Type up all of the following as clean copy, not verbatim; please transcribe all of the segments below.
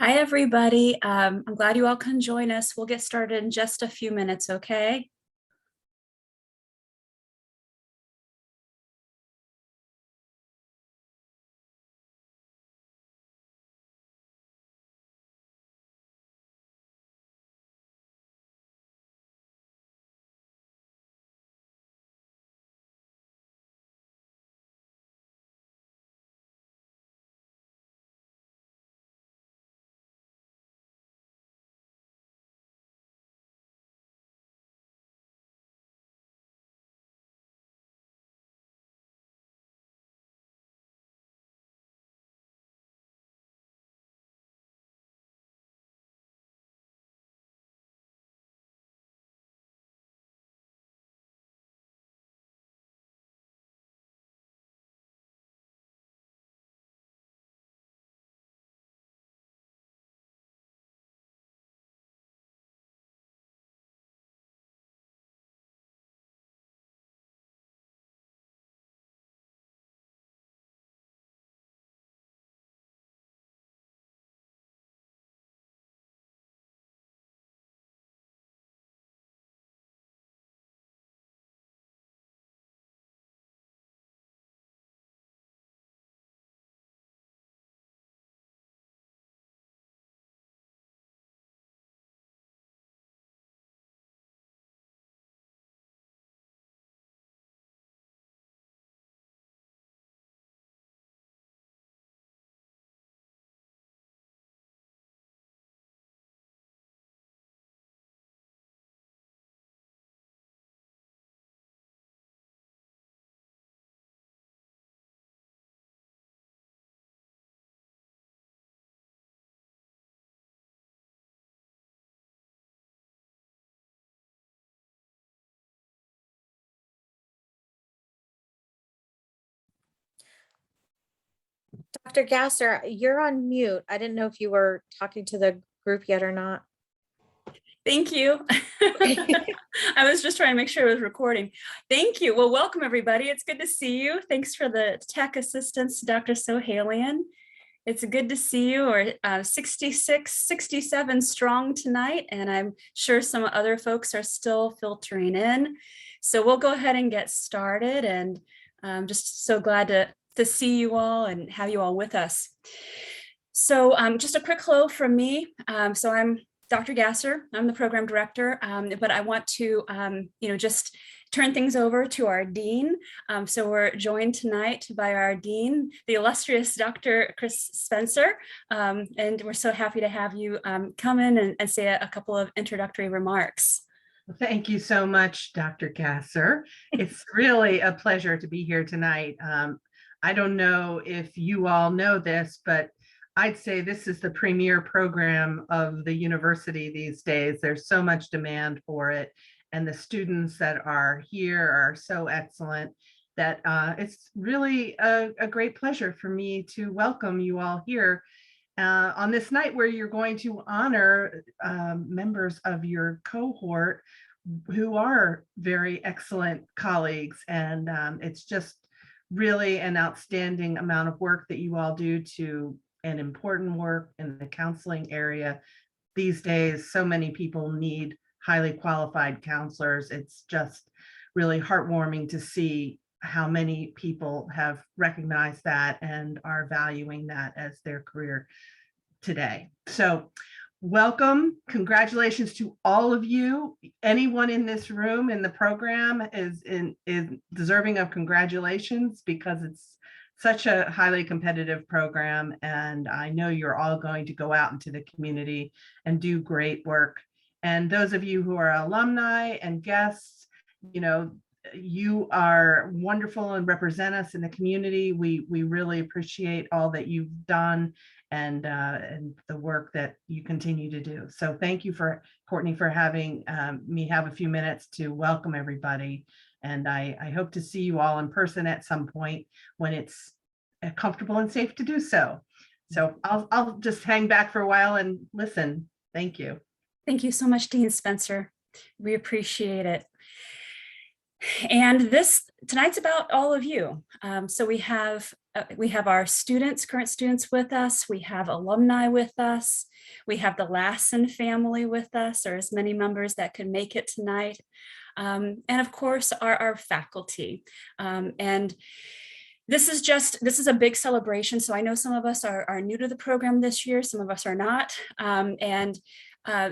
Hi, everybody. I'm glad you all can join us. We'll get started in just a few minutes, okay? Dr. Gasser, you're on mute. I didn't know if you were talking to the group yet or not. Thank you. I was just trying to make sure it was recording. Thank you. Well, welcome, everybody. It's good to see you. Thanks for the tech assistance, Dr. Sohalian. It's good to see you. We're 66, 67 strong tonight, and I'm sure some other folks are still filtering in. So we'll go ahead and get started, and I'm just so glad to see you all and have you all with us. So just a quick hello from me. So I'm Dr. Gasser. I'm the program director, but I want to just turn things over to our dean. So we're joined tonight by our dean, the illustrious Dr. Chris Spencer, and we're so happy to have you come in and say a couple of introductory remarks. Thank you so much, Dr. Gasser. It's really a pleasure to be here tonight. I don't know if you all know this, but I'd say this is the premier program of the university these days. There's so much demand for it, and the students that are here are so excellent that it's really a great pleasure for me to welcome you all here on this night where you're going to honor members of your cohort who are very excellent colleagues. And it's just really an outstanding amount of work that you all do to an important work in the counseling area. These days, so many people need highly qualified counselors. It's just really heartwarming to see how many people have recognized that and are valuing that as their career today. So welcome, congratulations to all of you. Anyone in this room in the program is deserving of congratulations because it's such a highly competitive program, and I know you're all going to go out into the community and do great work. And those of you who are alumni and guests, you are wonderful and represent us in the community. We really appreciate all that you've done and the work that you continue to do. So thank you for Courtney for having me have a few minutes to welcome everybody. And I hope to see you all in person at some point when it's comfortable and safe to do so. So I'll just hang back for a while and listen. Thank you. Thank you so much, Dean Spencer. We appreciate it. And tonight's about all of you. So we have we have our students, current students with us. We have alumni with us. We have the Lassen family with us, or as many members that could make it tonight. And of course, our faculty. And this is a big celebration. So I know some of us are new to the program this year, some of us are not.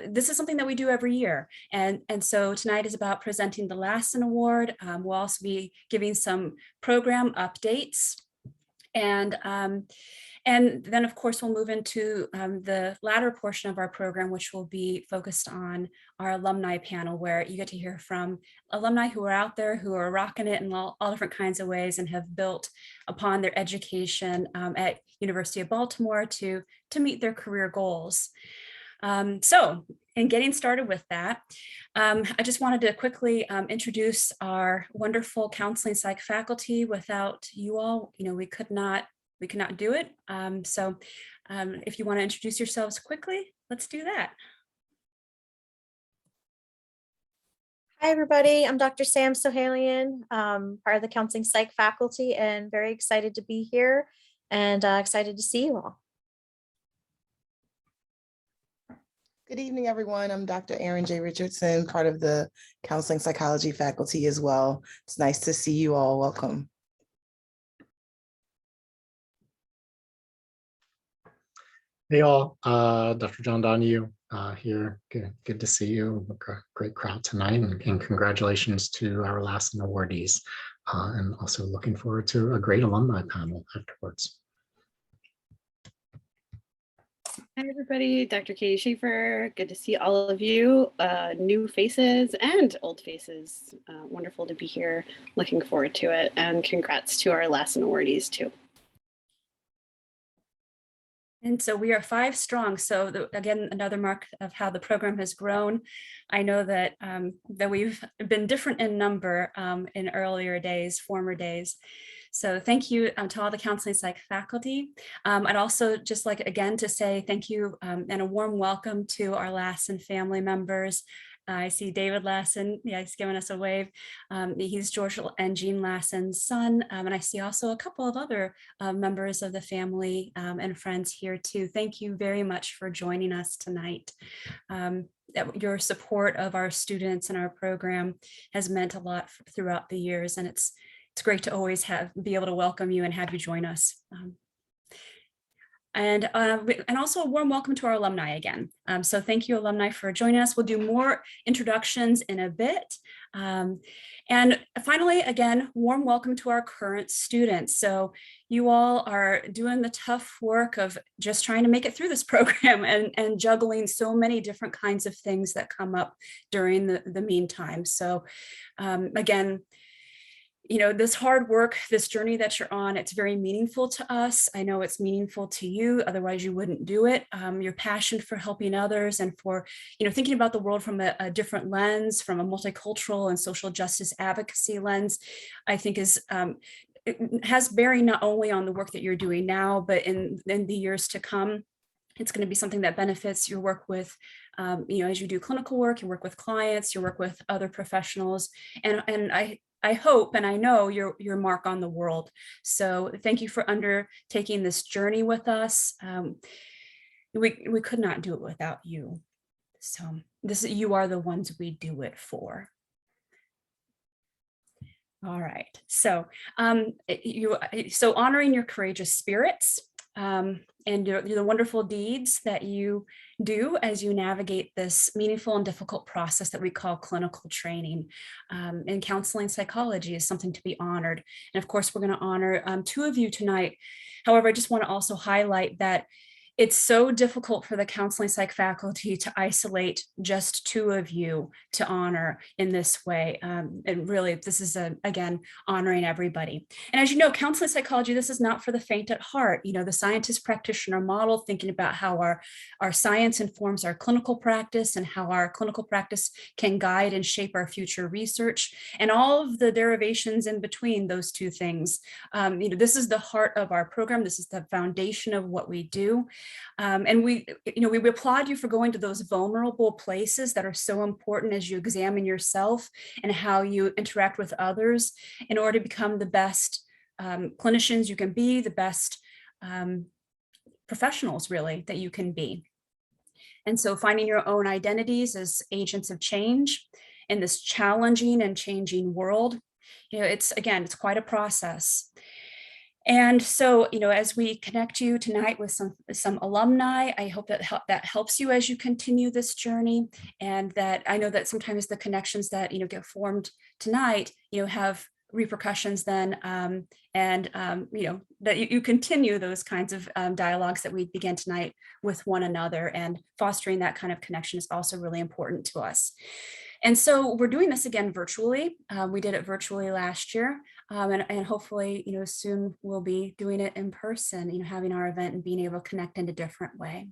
This is something that we do every year. And so tonight is about presenting the Lassen Award. We'll also be giving some program updates. And then, of course, we'll move into the latter portion of our program, which will be focused on our alumni panel, where you get to hear from alumni who are out there, who are rocking it in all different kinds of ways and have built upon their education at University of Baltimore to meet their career goals. So in getting started with that, I just wanted to quickly introduce our wonderful counseling psych faculty. Without you all, we could not do it. So if you want to introduce yourselves quickly, let's do that. Hi, everybody. I'm Dr. Sam Sohalian, part of the counseling psych faculty, and very excited to be here and excited to see you all. Good evening, everyone. I'm Dr. Erin J. Richardson, part of the counseling psychology faculty as well. It's nice to see you all. Welcome. Hey all, Dr. John Donahue here. Good to see you. Great crowd tonight, and congratulations to our Lassen awardees. And also looking forward to a great alumni panel afterwards. Hi everybody, Dr. Katie Schaefer. Good to see all of you, new faces and old faces. Wonderful to be here. Looking forward to it, and congrats to our Lassen awardees too. And so we are 5 strong. So again, another mark of how the program has grown. I know that that we've been different in number in earlier days, former days. So thank you to all the counseling psych faculty. I'd also just like, again, to say thank you and a warm welcome to our Lassen family members. I see David Lassen, yeah, he's giving us a wave. He's George and Jean Lassen's son. And I see also a couple of other members of the family and friends here too. Thank you very much for joining us tonight. Your support of our students and our program has meant a lot throughout the years, and it's great to always be able to welcome you and have you join us. And also a warm welcome to our alumni again. So thank you, alumni, for joining us. We'll do more introductions in a bit. And finally, again, warm welcome to our current students. So you all are doing the tough work of just trying to make it through this program and juggling so many different kinds of things that come up during the meantime. So again, this hard work, this journey that you're on, it's very meaningful to us. I know it's meaningful to you, otherwise you wouldn't do it. Your passion for helping others and for, thinking about the world from a different lens, from a multicultural and social justice advocacy lens, I think it has bearing not only on the work that you're doing now, but in the years to come. It's going to be something that benefits your work with, as you do clinical work, you work with clients, you work with other professionals. And I hope and I know your mark on the world. So thank you for undertaking this journey with us. We could not do it without you. So you are the ones we do it for. All right. So honoring your courageous spirits and the wonderful deeds that you do as you navigate this meaningful and difficult process that we call clinical training. And counseling psychology is something to be honored. And of course, we're going to honor 2 of you tonight. However, I just want to also highlight that it's so difficult for the counseling psych faculty to isolate just 2 of you to honor in this way. And really, this is, again, honoring everybody. And as you know, counseling psychology, this is not for the faint at heart. The scientist practitioner model, thinking about how our science informs our clinical practice and how our clinical practice can guide and shape our future research and all of the derivations in between those 2 things. This is the heart of our program. This is the foundation of what we do. And we applaud you for going to those vulnerable places that are so important as you examine yourself and how you interact with others in order to become the best clinicians you can be, the best professionals really that you can be. And so finding your own identities as agents of change in this challenging and changing world, it's quite a process. And so, as we connect you tonight with some alumni, I hope that helps you as you continue this journey. And that I know that sometimes the connections that, get formed tonight, have repercussions then, that you continue those kinds of dialogues that we began tonight with one another, and fostering that kind of connection is also really important to us. And so we're doing this again virtually. We did it virtually last year, and hopefully, soon we'll be doing it in person, having our event and being able to connect in a different way.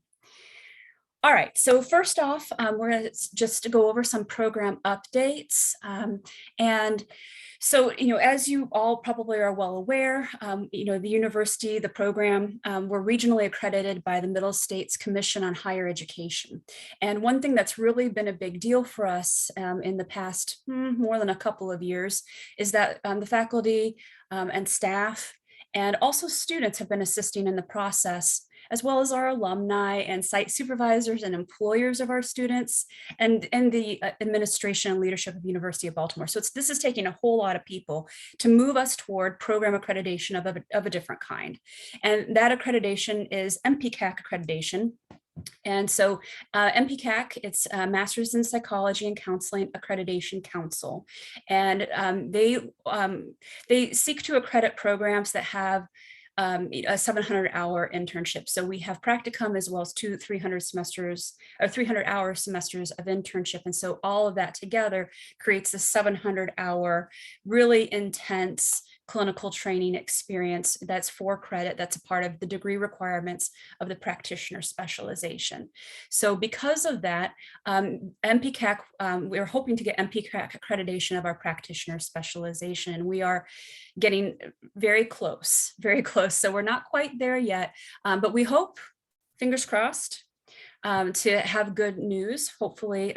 All right, so first off, we're going to just go over some program updates. And so, as you all probably are well aware, the university, the program, we're regionally accredited by the Middle States Commission on Higher Education. And one thing that's really been a big deal for us in the past more than a couple of years is that the faculty and staff and also students have been assisting in the process, as well as our alumni and site supervisors and employers of our students, and the administration and leadership of the University of Baltimore. So this is taking a whole lot of people to move us toward program accreditation of a different kind. And that accreditation is MPCAC accreditation. And so MPCAC, it's Masters in Psychology and Counseling Accreditation Council. And they seek to accredit programs that have a 700-hour internship. So we have practicum as well as 300 semesters or 300-hour semesters of internship. And so all of that together creates a 700-hour, really intense clinical training experience that's for credit, that's a part of the degree requirements of the practitioner specialization. So because of that, MPCAC, we're hoping to get MPCAC accreditation of our practitioner specialization, and we are getting very close, very close. So we're not quite there yet, but we hope, fingers crossed, to have good news, hopefully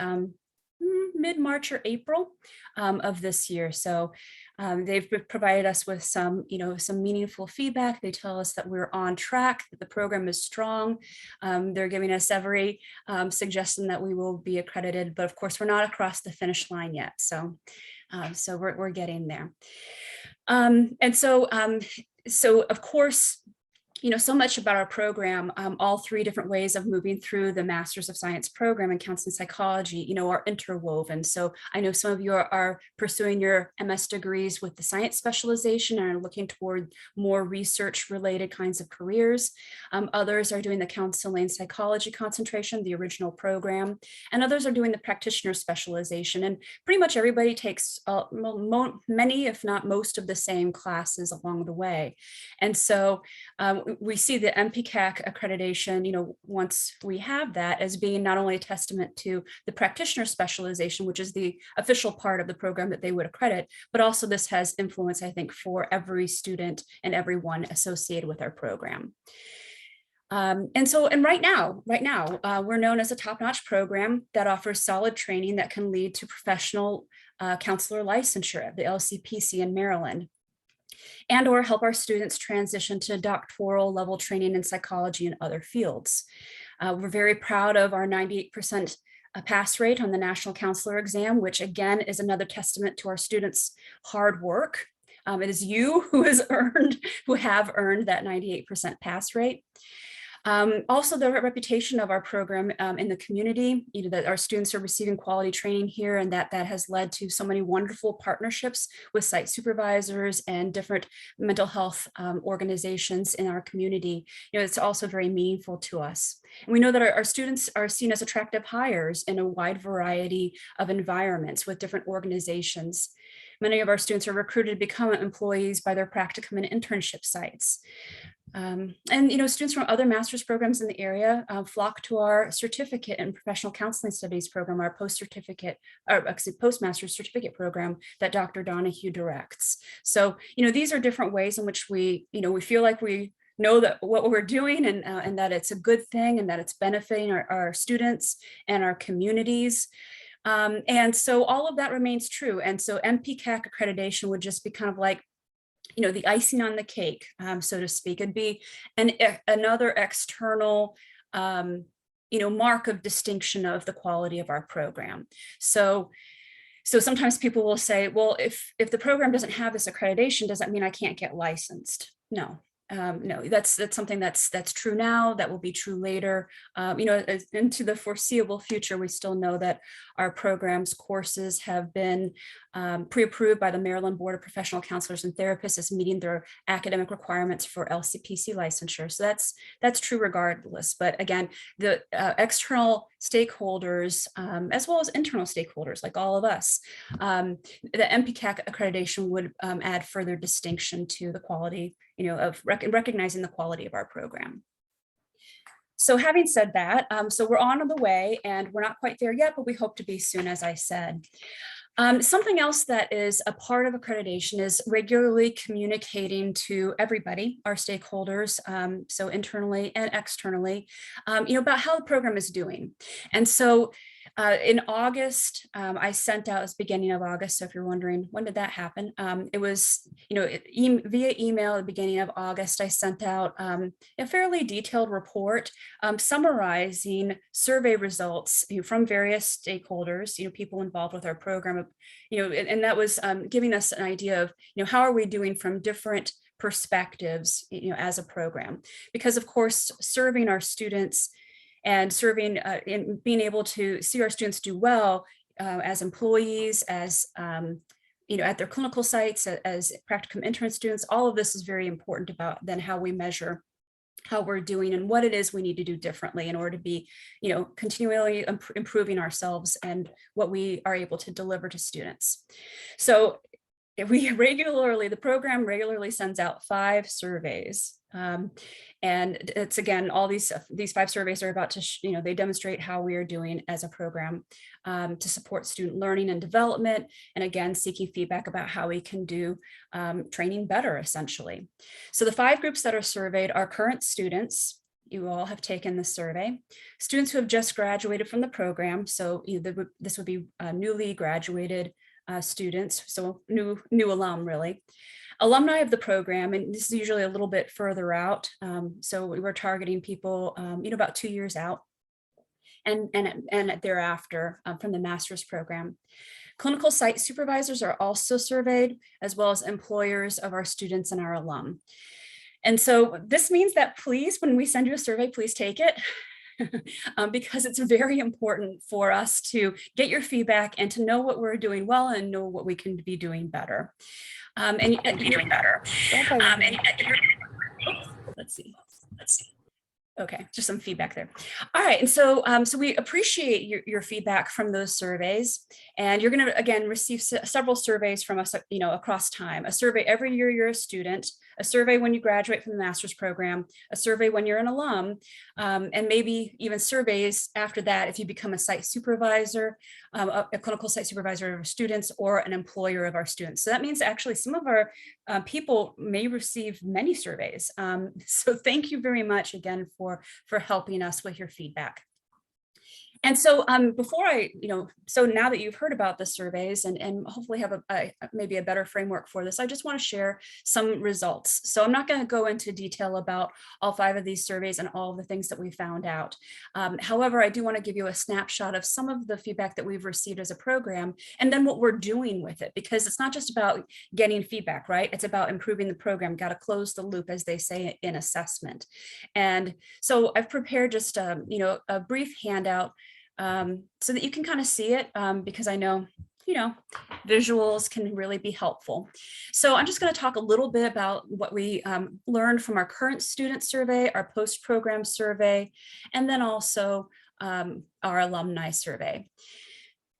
mid-March or April of this year. So they've provided us with some meaningful feedback. They tell us that we're on track, that the program is strong. They're giving us every suggestion that we will be accredited, but of course we're not across the finish line yet. So we're getting there. And so of course, so much about our program, all three different ways of moving through the Masters of Science program in Counseling Psychology, are interwoven. So I know some of you are pursuing your MS degrees with the science specialization and are looking toward more research related kinds of careers. Others are doing the counseling psychology concentration, the original program, and others are doing the practitioner specialization. And pretty much everybody takes many, if not most, of the same classes along the way. And so we see the MPCAC accreditation, once we have that, as being not only a testament to the practitioner specialization, which is the official part of the program that they would accredit, but also this has influence, I think, for every student and everyone associated with our program. And right now, we're known as a top-notch program that offers solid training that can lead to professional counselor licensure at the LCPC in Maryland, and or help our students transition to doctoral level training in psychology and other fields. We're very proud of our 98% pass rate on the National Counselor exam, which again is another testament to our students' hard work. It is you who have earned that 98% pass rate. Also, the reputation of our program in the community, that our students are receiving quality training here, and that has led to so many wonderful partnerships with site supervisors and different mental health organizations in our community. It's also very meaningful to us. And we know that our students are seen as attractive hires in a wide variety of environments with different organizations. Many of our students are recruited to become employees by their practicum and internship sites. And students from other master's programs in the area flock to our certificate in professional counseling studies program, our postmaster's certificate program that Dr. Donahue directs. So, these are different ways in which we feel like we know that what we're doing and that it's a good thing and that it's benefiting our students and our communities. And so all of that remains true. And so MPCAC accreditation would just be kind of like the icing on the cake, so to speak. It'd be another external mark of distinction of the quality of our program. So sometimes people will say, well, if the program doesn't have this accreditation, does that mean I can't get licensed? No. No, that's something that's true now, that will be true later. Into the foreseeable future, we still know that our programs courses have been pre-approved by the Maryland Board of Professional Counselors and Therapists as meeting their academic requirements for LCPC licensure. So that's true regardless. But again, the external stakeholders, as well as internal stakeholders, like all of us, the MPCAC accreditation would add further distinction to the quality, of recognizing the quality of our program. So having said that, so we're on the way, and we're not quite there yet, but we hope to be soon, as I said. Something else that is a part of accreditation is regularly communicating to everybody, our stakeholders, so internally and externally, about how the program is doing. And so in August, I sent out, it's beginning of August, so if you're wondering, when did that happen? It was, via email at the beginning of August, I sent out a fairly detailed report summarizing survey results from various stakeholders, people involved with our program, and that was giving us an idea of, how are we doing from different perspectives, as a program, because of course, serving our students and serving and being able to see our students do well as employees, as at their clinical sites, as practicum intern students, all of this is very important about then how we measure how we're doing and what it is we need to do differently in order to be, continually improving ourselves and what we are able to deliver to students. So the program regularly sends out 5 surveys. And it's, again, all these 5 surveys are about to, they demonstrate how we are doing as a program to support student learning and development. And again, seeking feedback about how we can do training better, essentially. So the 5 groups that are surveyed are current students. You all have taken the survey. Students who have just graduated from the program. So this would be newly graduated students, so new alum, really. Alumni of the program, and this is usually a little bit further out. So we were targeting people, about 2 years out and thereafter from the master's program. Clinical site supervisors are also surveyed, as well as employers of our students and our alum. And so this means that please, when we send you a survey, please take it. Because it's very important for us to get your feedback and to know what we're doing well and know what we can be doing better. Let's see. Okay, just some feedback there. All right, and so we appreciate your feedback from those surveys, and you're going to again receive several surveys from us, across time. A survey every year you're a student, a survey when you graduate from the master's program, a survey when you're an alum, and maybe even surveys after that if you become a site supervisor, a clinical site supervisor of students, or an employer of our students. So that means actually some of our people may receive many surveys. So thank you very much again for helping us with your feedback. And so before so now that you've heard about the surveys and hopefully have maybe a better framework for this, I just want to share some results. So I'm not going to go into detail about all 5 of these surveys and all of the things that we found out. However, I do want to give you a snapshot of some of the feedback that we've received as a program, and then what we're doing with it, because it's not just about getting feedback, right? It's about improving the program, got to close the loop, as they say in assessment. And so I've prepared just a brief handout so that you can kind of see it, because I know, visuals can really be helpful. So I'm just going to talk a little bit about what we learned from our current student survey, our post-program survey, and then also our alumni survey.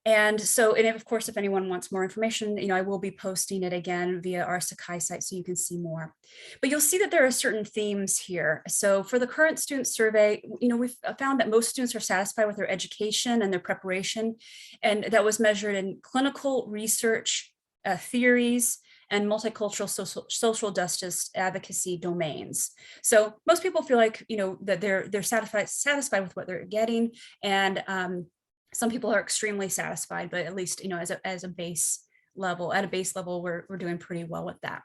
And so, and of course, if anyone wants more information, I will be posting it again via our Sakai site so you can see more. But you'll see that there are certain themes here. So for the current student survey, we've found that most students are satisfied with their education and their preparation. And that was measured in clinical research, theories, and multicultural social justice advocacy domains. So most people feel like, that they're satisfied with what they're getting. And some people are extremely satisfied, but at least, at a base level, we're doing pretty well with that.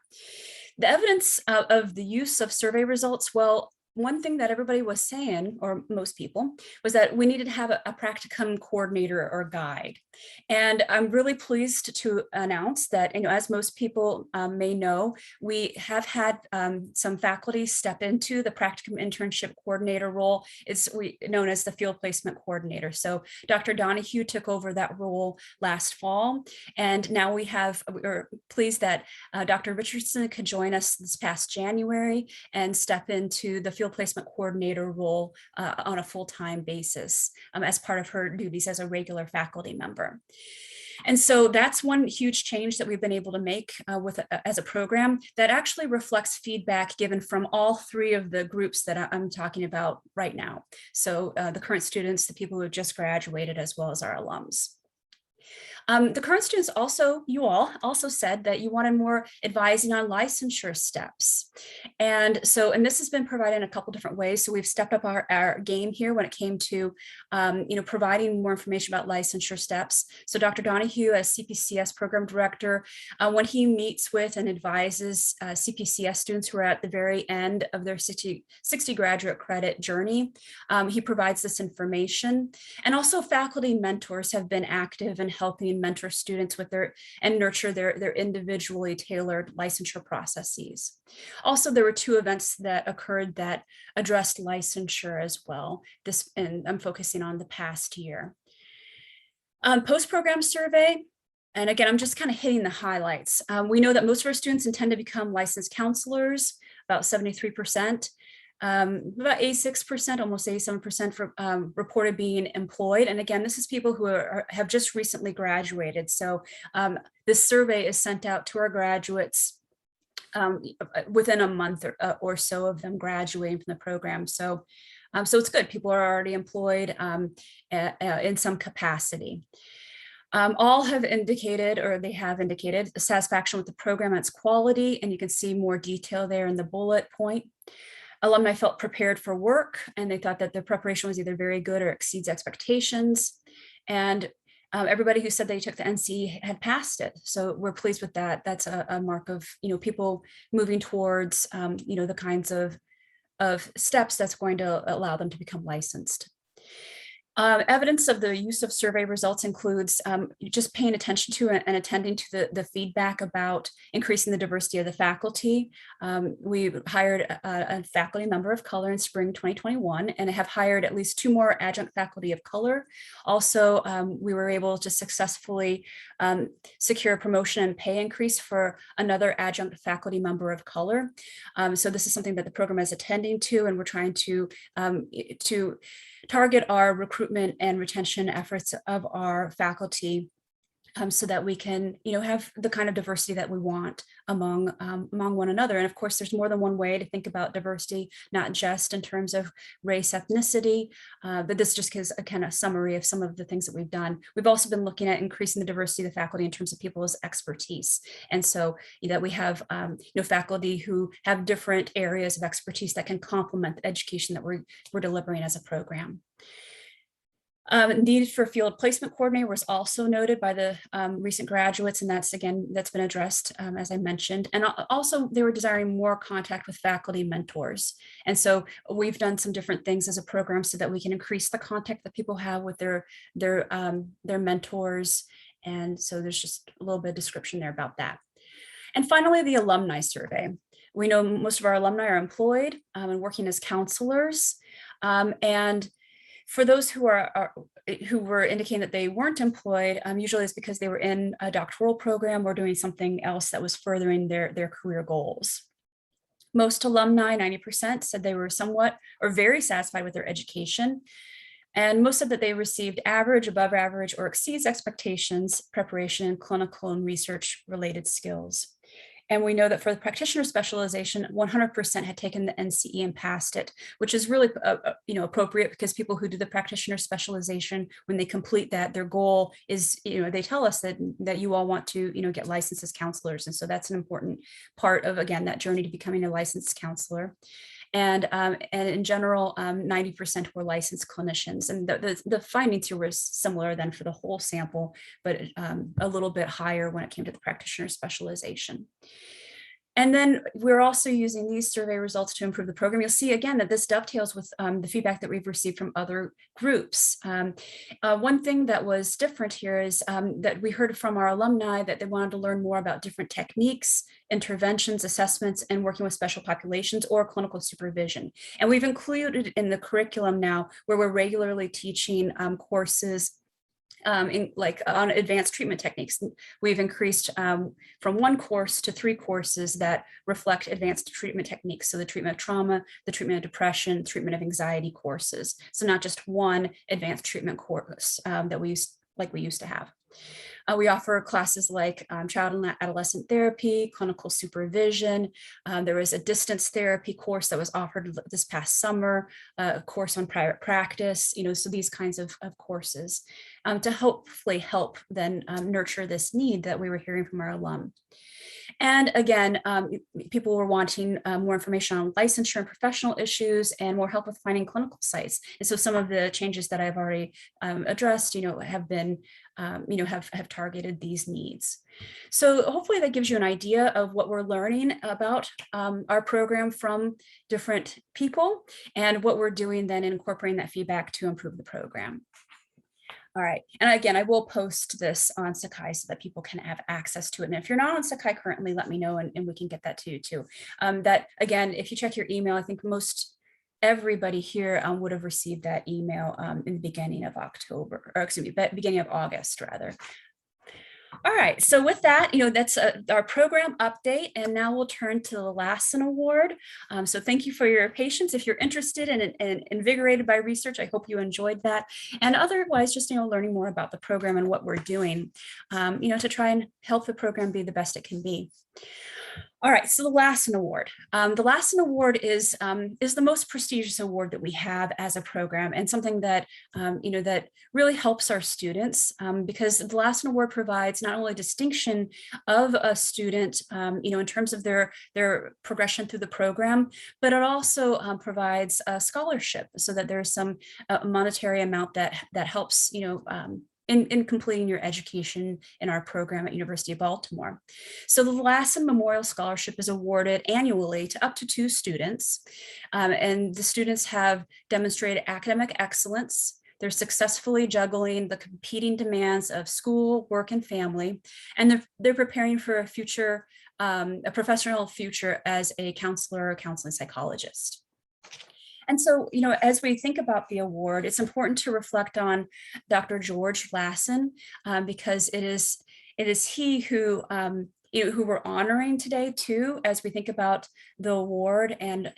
The evidence of the use of survey results, well, one thing that everybody was saying, or most people, was that we needed to have a practicum coordinator or guide. And I'm really pleased to announce that, as most people may know, we have had some faculty step into the practicum internship coordinator role. It's known as the field placement coordinator. So Dr. Donahue took over that role last fall. And now we're pleased that Dr. Richardson could join us this past January and step into the field placement coordinator role on a full-time basis as part of her duties as a regular faculty member. And so that's one huge change that we've been able to make as a program that actually reflects feedback given from all three of the groups that I'm talking about right now. So the current students, the people who have just graduated, as well as our alums. The current students you all also said that you wanted more advising on licensure steps. And this has been provided in a couple different ways. So we've stepped up our game here when it came to, providing more information about licensure steps. So Dr. Donahue, as CPCS program director, when he meets with and advises CPCS students who are at the very end of their 60 graduate credit journey, he provides this information. And also faculty mentors have been active in helping mentor students with and nurture their individually tailored licensure processes. Also, there were 2 events that occurred that addressed licensure as well. And I'm focusing on the past year. Post-program survey. And again, I'm just kind of hitting the highlights. We know that most of our students intend to become licensed counselors, about 73%. About 86%, almost 87% for reported being employed. And again, this is people who have just recently graduated. So this survey is sent out to our graduates within a month or so of them graduating from the program. So it's good. People are already employed in some capacity. All have indicated, or they have indicated, satisfaction with the program and its quality. And you can see more detail there in the bullet point. Alumni felt prepared for work, and they thought that their preparation was either very good or exceeds expectations. And everybody who said they took the NC had passed it. So we're pleased with that. That's a mark of, people moving towards, the kinds of steps that's going to allow them to become licensed. Evidence of the use of survey results includes just paying attention to and attending to the feedback about increasing the diversity of the faculty. We hired a faculty member of color in spring 2021 and have hired at least 2 more adjunct faculty of color. Also, we were able to successfully secure a promotion and pay increase for another adjunct faculty member of color. So this is something that the program is attending to, and we're trying to target our recruitment and retention efforts of our faculty so that we can, have the kind of diversity that we want among one another. And of course, there's more than one way to think about diversity, not just in terms of race, ethnicity, but this just gives a kind of summary of some of the things that we've done. We've also been looking at increasing the diversity of the faculty in terms of people's expertise. And so that we have faculty who have different areas of expertise that can complement the education that we're delivering as a program. Need for field placement coordinator was also noted by the recent graduates, and that's been addressed, as I mentioned. And also they were desiring more contact with faculty mentors. And so we've done some different things as a program so that we can increase the contact that people have with their mentors. And so there's just a little bit of description there about that. And finally, the alumni survey. We know most of our alumni are employed and working as counselors. And for those who were indicating that they weren't employed, usually it's because they were in a doctoral program or doing something else that was furthering their career goals. Most alumni, 90%, said they were somewhat or very satisfied with their education. And most said that they received average, above average, or exceeds expectations, preparation in clinical and research related skills. And we know that for the practitioner specialization, 100% had taken the NCE and passed it, which is really appropriate because people who do the practitioner specialization, when they complete that, their goal is, they tell us that you all want to, get licensed as counselors. And so that's an important part of, again, that journey to becoming a licensed counselor. And in general, 90% were licensed clinicians. And the findings here were similar than for the whole sample, but a little bit higher when it came to the practitioner specialization. And then we're also using these survey results to improve the program. You'll see again that this dovetails with the feedback that we've received from other groups. One thing that was different here is that we heard from our alumni that they wanted to learn more about different techniques, interventions, assessments, and working with special populations or clinical supervision. And we've included in the curriculum now where we're regularly teaching courses on advanced treatment techniques. We've increased from 1 course to 3 courses that reflect advanced treatment techniques. So the treatment of trauma, the treatment of depression, treatment of anxiety courses. So not just one advanced treatment course that we used to have. We offer classes like child and adolescent therapy, clinical supervision. There was a distance therapy course that was offered this past summer, a course on private practice, so these kinds of courses to hopefully help then nurture this need that we were hearing from our alum. And again, people were wanting more information on licensure and professional issues and more help with finding clinical sites. And so some of the changes that I've already addressed, have been, have targeted these needs. So hopefully that gives you an idea of what we're learning about our program from different people and what we're doing then in incorporating that feedback to improve the program. All right, and again, I will post this on Sakai so that people can have access to it. And if you're not on Sakai currently, let me know and we can get that to you too. That again, if you check your email, I think everybody here would have received that email in the beginning of October, or excuse me, beginning of August rather. All right, so with that, that's our program update, and now we'll turn to the Lassen Award. So thank you for your patience. If you're interested and invigorated by research, I hope you enjoyed that. And otherwise, just learning more about the program and what we're doing, to try and help the program be the best it can be. All right, so the Lassen Award. The Lassen Award is the most prestigious award that we have as a program, and something that that really helps our students because the Lassen Award provides not only distinction of a student, in terms of their progression through the program, but it also provides a scholarship so that there's some monetary amount that helps in completing your education in our program at University of Baltimore. So the Lassen Memorial Scholarship is awarded annually to up to 2 students. And the students have demonstrated academic excellence. They're successfully juggling the competing demands of school, work, and family. And they're preparing for a professional future as a counselor or counseling psychologist. And so, as we think about the award, it's important to reflect on Dr. George Lassen because it is he who who we're honoring today too, as we think about the award and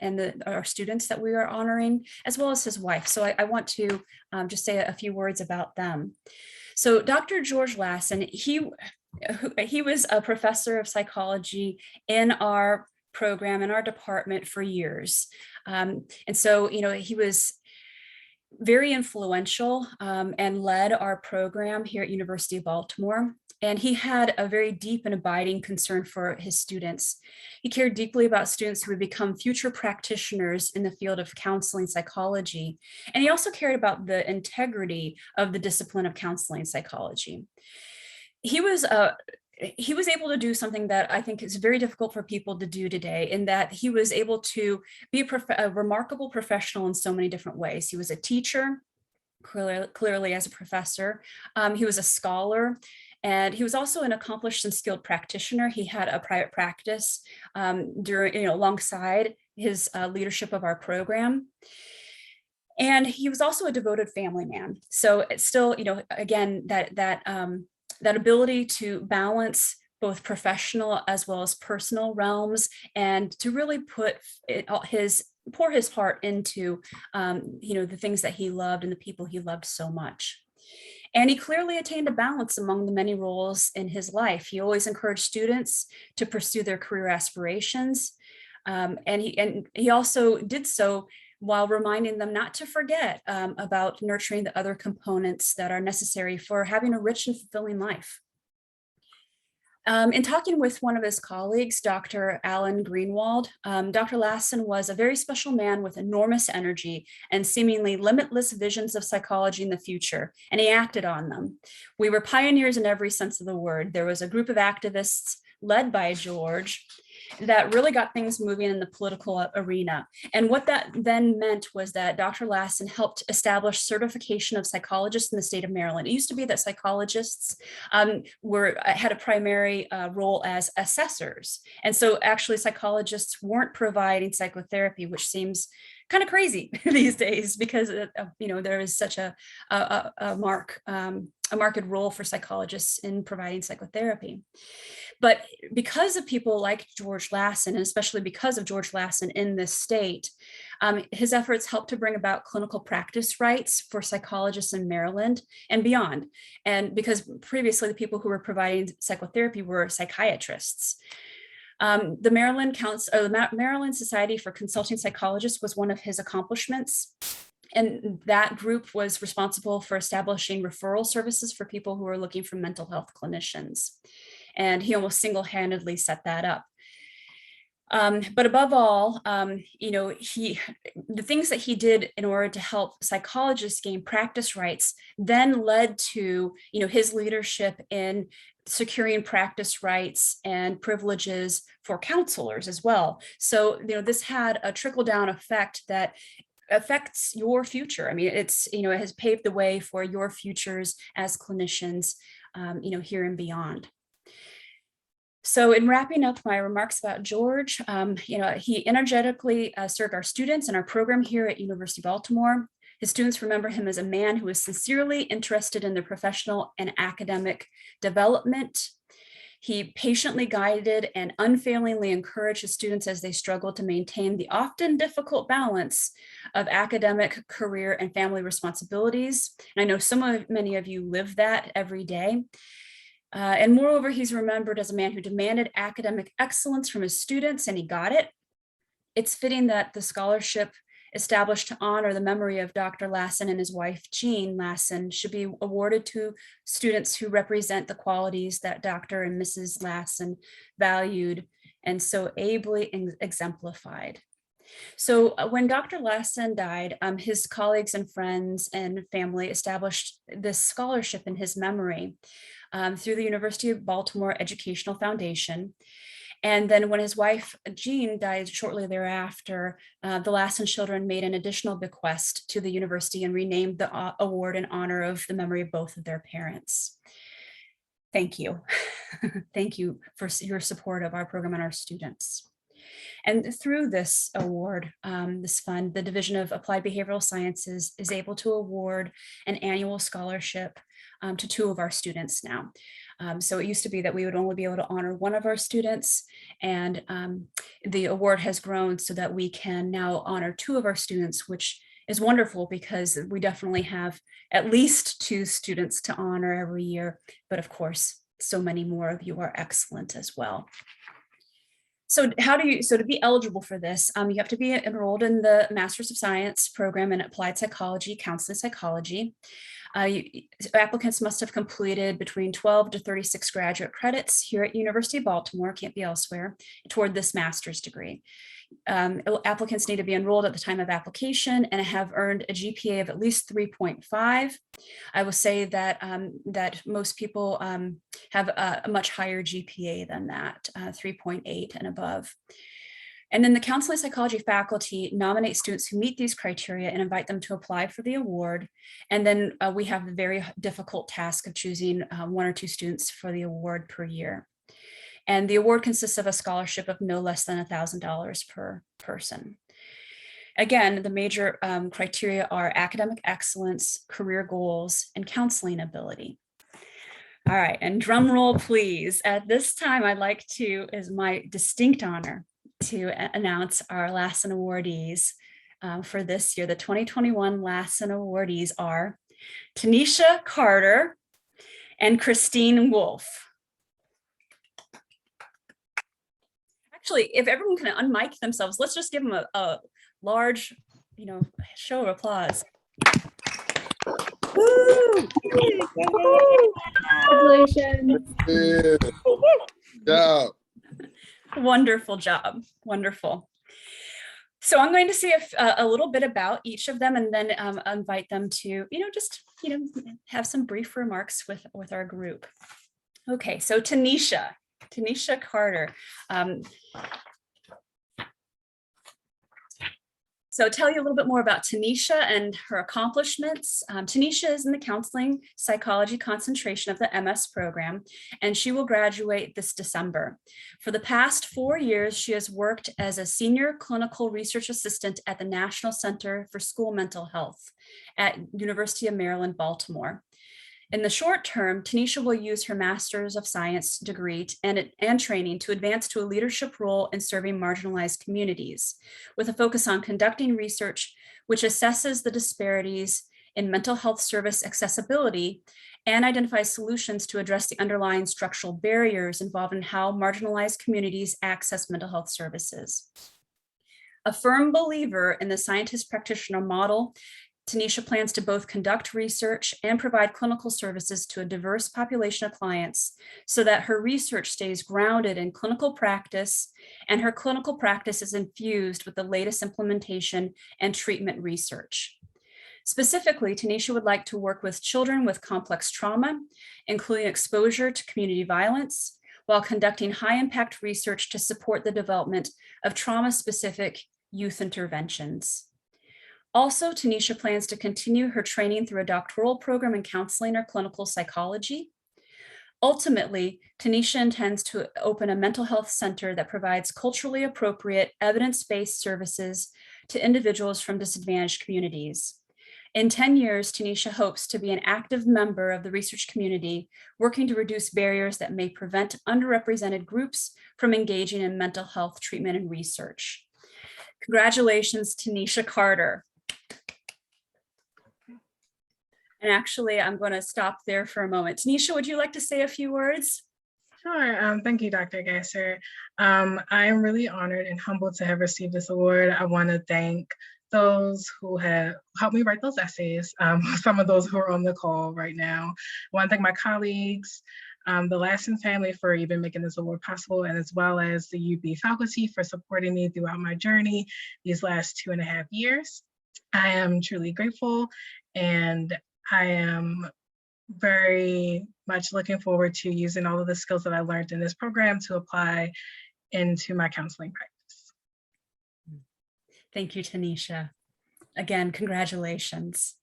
our students that we are honoring, as well as his wife. So I want to just say a few words about them. So Dr. George Lassen, he was a professor of psychology in our program, in our department for years. And so, he was very influential and led our program here at University of Baltimore. And he had a very deep and abiding concern for his students. He cared deeply about students who would become future practitioners in the field of counseling psychology. And he also cared about the integrity of the discipline of counseling psychology. He was able to do something that I think is very difficult for people to do today, in that he was able to be a remarkable professional in so many different ways. He was a teacher, clearly as a professor. He was a scholar, and he was also an accomplished and skilled practitioner. He had a private practice alongside his leadership of our program. And he was also a devoted family man. So it's still, again, that ability to balance both professional as well as personal realms, and to really pour his heart into, the things that he loved and the people he loved so much. And he clearly attained a balance among the many roles in his life. He always encouraged students to pursue their career aspirations. And he also did so while reminding them not to forget about nurturing the other components that are necessary for having a rich and fulfilling life. In talking with one of his colleagues, Dr. Alan Greenwald, Dr. Lassen was a very special man with enormous energy and seemingly limitless visions of psychology in the future, and he acted on them. We were pioneers in every sense of the word. There was a group of activists led by George, that really got things moving in the political arena. And what that then meant was that Dr. Lassen helped establish certification of psychologists in the state of Maryland. It used to be that psychologists had a primary role as assessors. And so actually psychologists weren't providing psychotherapy, which seems kind of crazy these days because there is such a marked role for psychologists in providing psychotherapy. But because of people like George Lassen, and especially because of George Lassen in this state, his efforts helped to bring about clinical practice rights for psychologists in Maryland and beyond. And because previously the people who were providing psychotherapy were psychiatrists. The Maryland Society for Consulting Psychologists was one of his accomplishments. And that group was responsible for establishing referral services for people who were looking for mental health clinicians. And he almost single-handedly set that up. But above all, the things that he did in order to help psychologists gain practice rights then led to, his leadership in securing practice rights and privileges for counselors as well. So, this had a trickle-down effect that affects your future. I mean, it has paved the way for your futures as clinicians, here and beyond. So in wrapping up my remarks about George, he energetically served our students and our program here at University of Baltimore. His students remember him as a man who was sincerely interested in their professional and academic development. He patiently guided and unfailingly encouraged his students as they struggled to maintain the often difficult balance of academic, career, and family responsibilities. And I know many of you live that every day. And moreover, he's remembered as a man who demanded academic excellence from his students, and he got it. It's fitting that the scholarship established to honor the memory of Dr. Lassen and his wife, Jean Lassen, should be awarded to students who represent the qualities that Dr. and Mrs. Lassen valued and so ably exemplified. So when Dr. Lassen died, his colleagues and friends and family established this scholarship in his memory through the University of Baltimore Educational Foundation. And then when his wife, Jean, died shortly thereafter, the Lassen children made an additional bequest to the university and renamed the award in honor of the memory of both of their parents. Thank you. Thank you for your support of our program and our students. And through this award, this fund, the Division of Applied Behavioral Sciences is able to award an annual scholarship to 2 of our students now. So it used to be that we would only be able to honor 1 of our students, and the award has grown so that we can now honor 2 of our students, which is wonderful because we definitely have at least 2 students to honor every year. But of course, so many more of you are excellent as well. So to be eligible for this, you have to be enrolled in the Master's of Science program in Applied Psychology, Counseling Psychology. Applicants must have completed between 12 to 36 graduate credits here at University of Baltimore, can't be elsewhere, toward this master's degree. Applicants need to be enrolled at the time of application and have earned a GPA of at least 3.5. I will say that that most people have a much higher GPA than that, 3.8 and above. And then the counseling psychology faculty nominate students who meet these criteria and invite them to apply for the award. And then we have the very difficult task of choosing 1 or 2 students for the award per year. And the award consists of a scholarship of no less than $1,000 per person. Again, the major criteria are academic excellence, career goals, and counseling ability. All right, and drum roll, please. At this time, I'd like to, is my distinct honor, to announce our Lassen awardees for this year. The 2021 Lassen awardees are Tanisha Carter and Christine Wolf. Actually, if everyone can unmic themselves, let's just give them a large, show of applause. Woo! Congratulations. Yeah. Wonderful job. Wonderful. So I'm going to say a little bit about each of them and then invite them to, have some brief remarks with our group. Okay, so Tanisha, Tanisha Carter. So tell you a little bit more about Tanisha and her accomplishments. Tanisha is in the counseling psychology concentration of the MS program, and she will graduate this December. For the past 4 years, she has worked as a senior clinical research assistant at the National Center for School Mental Health at University of Maryland, Baltimore. In the short term, Tanisha will use her Master's of Science degree and training to advance to a leadership role in serving marginalized communities, with a focus on conducting research which assesses the disparities in mental health service accessibility and identifies solutions to address the underlying structural barriers involved in how marginalized communities access mental health services. A firm believer in the scientist practitioner model, Tanisha plans to both conduct research and provide clinical services to a diverse population of clients so that her research stays grounded in clinical practice and her clinical practice is infused with the latest implementation and treatment research. Specifically, Tanisha would like to work with children with complex trauma, including exposure to community violence, while conducting high-impact research to support the development of trauma-specific youth interventions. Also, Tanisha plans to continue her training through a doctoral program in counseling or clinical psychology. Ultimately, Tanisha intends to open a mental health center that provides culturally appropriate, evidence-based services to individuals from disadvantaged communities. In 10 years, Tanisha hopes to be an active member of the research community, working to reduce barriers that may prevent underrepresented groups from engaging in mental health treatment and research. Congratulations, Tanisha Carter. And actually, I'm going to stop there for a moment. Tanisha, would you like to say a few words? Sure. Thank you, Dr. Gasser. I am really honored and humbled to have received this award. I want to thank those who have helped me write those essays, some of those who are on the call right now. I want to thank my colleagues, the Lassen family for even making this award possible, and as well as the UB faculty for supporting me throughout my journey these last 2.5 years. I am truly grateful, and I am very much looking forward to using all of the skills that I learned in this program to apply into my counseling practice. Thank you, Tanisha. Again, congratulations.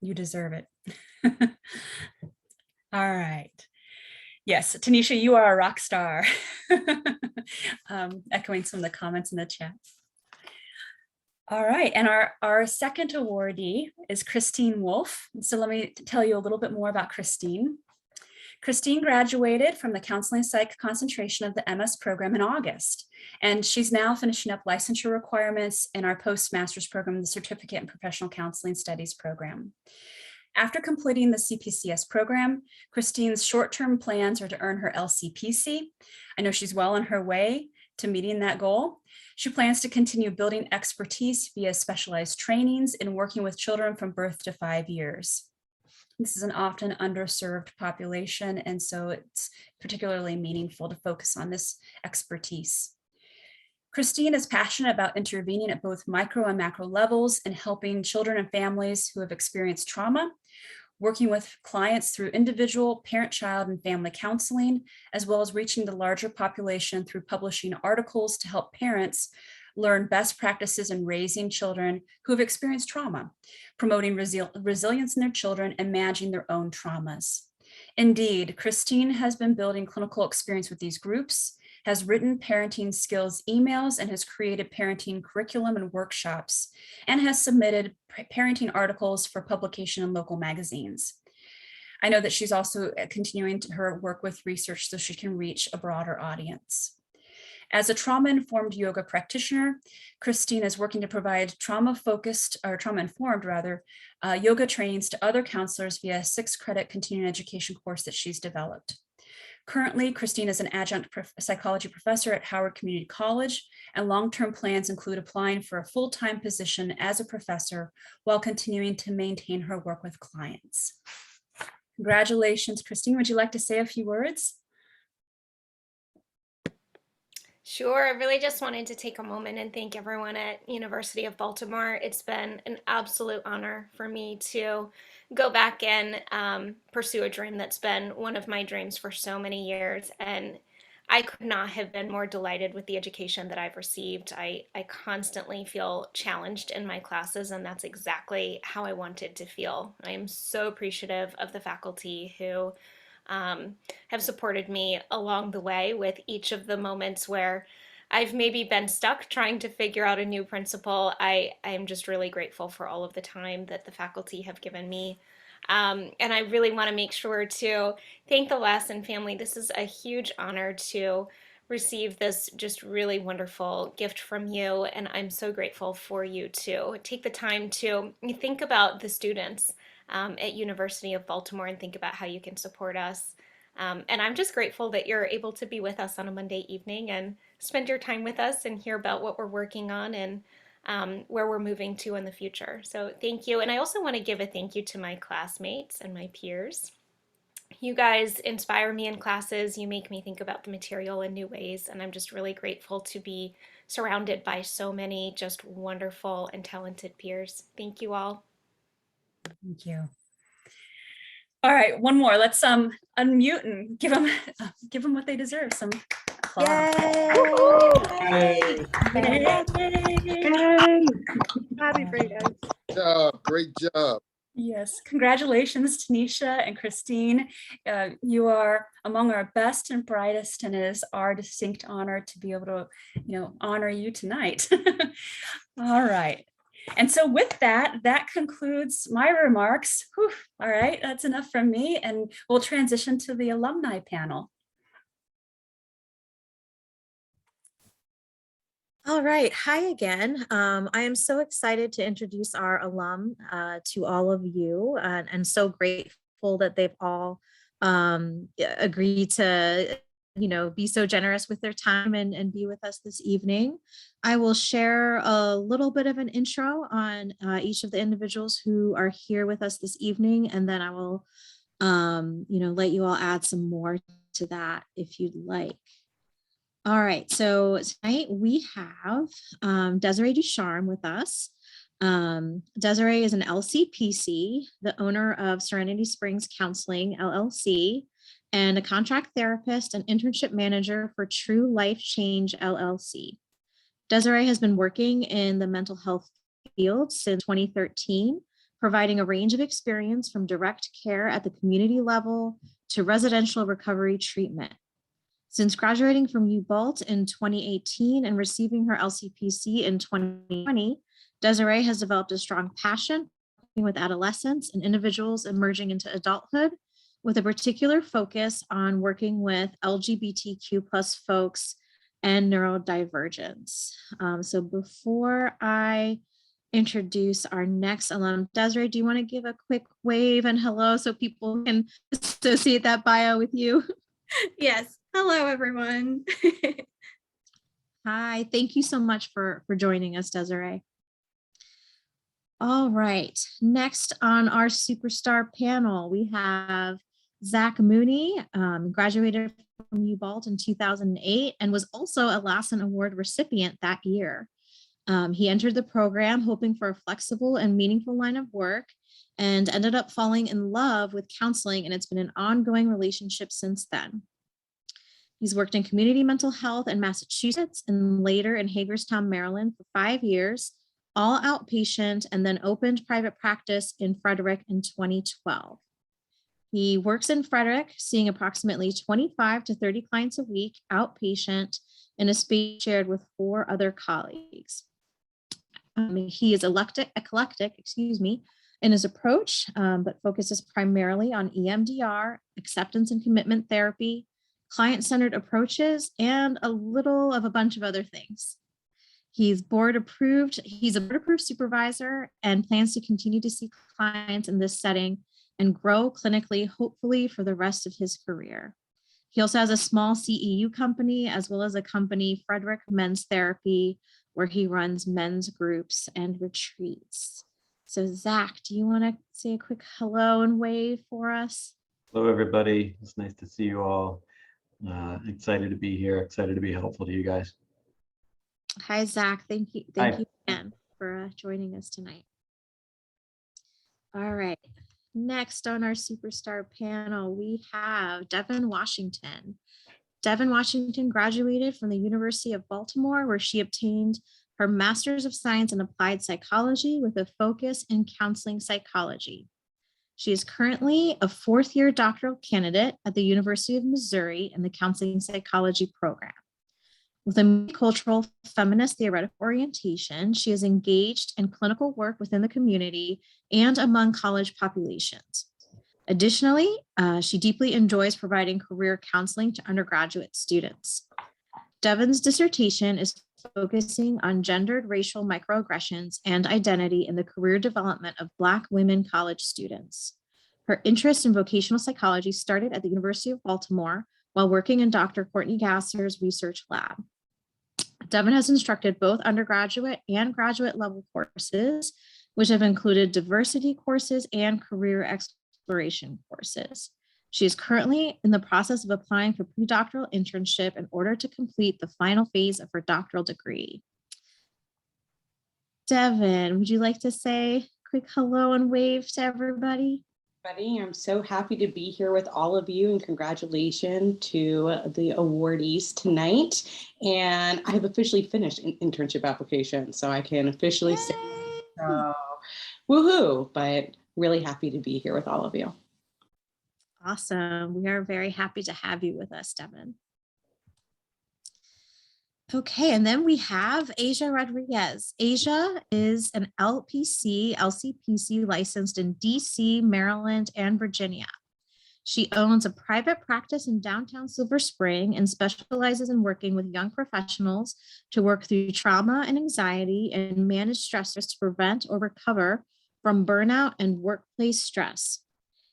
You deserve it. All right. Yes, Tanisha, you are a rock star. Echoing some of the comments in the chat. All right, and our second awardee is Christine Wolf. So let me tell you a little bit more about Christine. Christine graduated from the Counseling Psych concentration of the MS program in August, and she's now finishing up licensure requirements in our postmaster's program, the Certificate in Professional Counseling Studies program. After completing the CPCS program, Christine's short-term plans are to earn her LCPC. I know she's well on her way to meeting that goal. She plans to continue building expertise via specialized trainings in working with children from birth to 5 years. This is an often underserved population, and so it's particularly meaningful to focus on this expertise. Christine is passionate about intervening at both micro and macro levels and helping children and families who have experienced trauma, working with clients through individual, parent, child, and family counseling, as well as reaching the larger population through publishing articles to help parents learn best practices in raising children who have experienced trauma, promoting resilience in their children and managing their own traumas. Indeed, Christine has been building clinical experience with these groups, has written parenting skills emails, and has created parenting curriculum and workshops, and has submitted parenting articles for publication in local magazines. I know that she's also continuing her work with research so she can reach a broader audience. As a trauma-informed yoga practitioner, Christine is working to provide trauma-focused, or trauma-informed rather, yoga trainings to other counselors via a 6-credit continuing education course that she's developed. Currently, Christine is an adjunct psychology professor at Howard Community College, and long-term plans include applying for a full-time position as a professor while continuing to maintain her work with clients. Congratulations, Christine. Would you like to say a few words? Sure. I really just wanted to take a moment and thank everyone at University of Baltimore. It's been an absolute honor for me to go back and pursue a dream that's been one of my dreams for so many years. And I could not have been more delighted with the education that I've received. I constantly feel challenged in my classes, and that's exactly how I wanted to feel. I am so appreciative of the faculty who have supported me along the way with each of the moments where I've maybe been stuck trying to figure out a new principle. I am just really grateful for all of the time that the faculty have given me. And I really want to make sure to thank the Lassen family. This is a huge honor to receive this just really wonderful gift from you. And I'm so grateful for you to take the time to think about the students at University of Baltimore and think about how you can support us. And I'm just grateful that you're able to be with us on a Monday evening and spend your time with us and hear about what we're working on and where we're moving to in the future. So thank you. And I also want to give a thank you to my classmates and my peers. You guys inspire me in classes. You make me think about the material in new ways. And I'm just really grateful to be surrounded by so many just wonderful and talented peers. Thank you all. Thank you. All right, one more. Let's unmute and give them what they deserve. Some applause. Yay! Happy for you guys. Great job. Yes, congratulations, Tanisha and Christine. You are among our best and brightest, and it is our distinct honor to be able to, honor you tonight. All right. And so with that, that concludes my remarks. Whew. All right, that's enough from me, and we'll transition to the alumni panel. All right, hi again. I am so excited to introduce our alum to all of you, and so grateful that they've all agreed to be so generous with their time and be with us this evening. I will share a little bit of an intro on each of the individuals who are here with us this evening, and then I will let you all add some more to that if you'd like. All right, so tonight we have Desiree Ducharme with us. Desiree is an LCPC, the owner of Serenity Springs Counseling, LLC, and a contract therapist and internship manager for True Life Change, LLC. Desiree has been working in the mental health field since 2013, providing a range of experience from direct care at the community level to residential recovery treatment. Since graduating from UBalt in 2018 and receiving her LCPC in 2020, Desiree has developed a strong passion working with adolescents and individuals emerging into adulthood, with a particular focus on working with LGBTQ+ folks and neurodivergence. So before I introduce our next alum, Desiree, do you want to give a quick wave and hello so people can associate that bio with you? Yes. Hello, everyone. Hi, thank you so much for joining us, Desiree. All right, next on our superstar panel, we have Zach Mooney, graduated from UBalt in 2008 and was also a Lassen Award recipient that year. He entered the program hoping for a flexible and meaningful line of work and ended up falling in love with counseling, and it's been an ongoing relationship since then. He's worked in community mental health in Massachusetts and later in Hagerstown, Maryland for 5 years, all outpatient, and then opened private practice in Frederick in 2012. He works in Frederick, seeing approximately 25 to 30 clients a week outpatient in a space shared with 4 other colleagues. He is eclectic, in his approach, but focuses primarily on EMDR, acceptance and commitment therapy, client-centered approaches, and a little of a bunch of other things. He's a board-approved supervisor and plans to continue to see clients in this setting and grow clinically, hopefully for the rest of his career. He also has a small CEU company, as well as a company, Frederick Men's Therapy, where he runs men's groups and retreats. So Zach, do you want to say a quick hello and wave for us? Hello, everybody. It's nice to see you all. Excited to be here, excited to be helpful to you guys. Hi, Zach. Thank you again for joining us tonight. All right. Next on our superstar panel, we have Devin Washington. Devin Washington graduated from the University of Baltimore, where she obtained her Master's of Science in Applied Psychology with a focus in counseling psychology. She is currently a fourth-year doctoral candidate at the University of Missouri in the counseling psychology program. With a multicultural feminist theoretic orientation, she is engaged in clinical work within the community and among college populations. Additionally, she deeply enjoys providing career counseling to undergraduate students. Devin's dissertation is focusing on gendered racial microaggressions and identity in the career development of Black women college students. Her interest in vocational psychology started at the University of Baltimore while working in Dr. Courtney Gasser's research lab. Devin has instructed both undergraduate and graduate level courses, which have included diversity courses and career exploration courses. She is currently in the process of applying for predoctoral internship in order to complete the final phase of her doctoral degree. Devin, would you like to say a quick hello and wave to everybody? I'm so happy to be here with all of you, and congratulations to the awardees tonight. And I have officially finished an internship application, so I can officially say woohoo, but really happy to be here with all of you. Awesome. We are very happy to have you with us, Devin. Okay, and then we have Asia Rodriguez. Asia is an LCPC licensed in DC, Maryland, and Virginia. She owns a private practice in downtown Silver Spring and specializes in working with young professionals to work through trauma and anxiety and manage stressors to prevent or recover from burnout and workplace stress.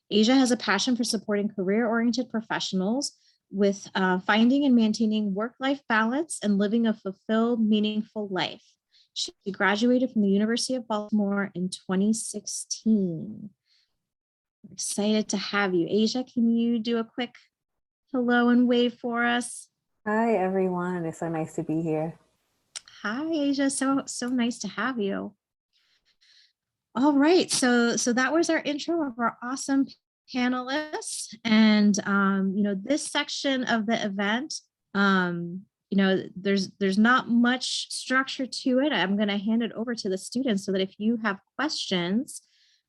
Asia has a passion for supporting career-oriented professionals with finding and maintaining work-life balance and living a fulfilled, meaningful life. She graduated from the University of Baltimore in 2016. We're excited to have you. Asia, can you do a quick hello and wave for us? Hi, everyone. It's so nice to be here. Hi, Asia. So nice to have you. All right, so that was our intro of our awesome panelists, and this section of the event, there's not much structure to it. I'm going to hand it over to the students so that if you have questions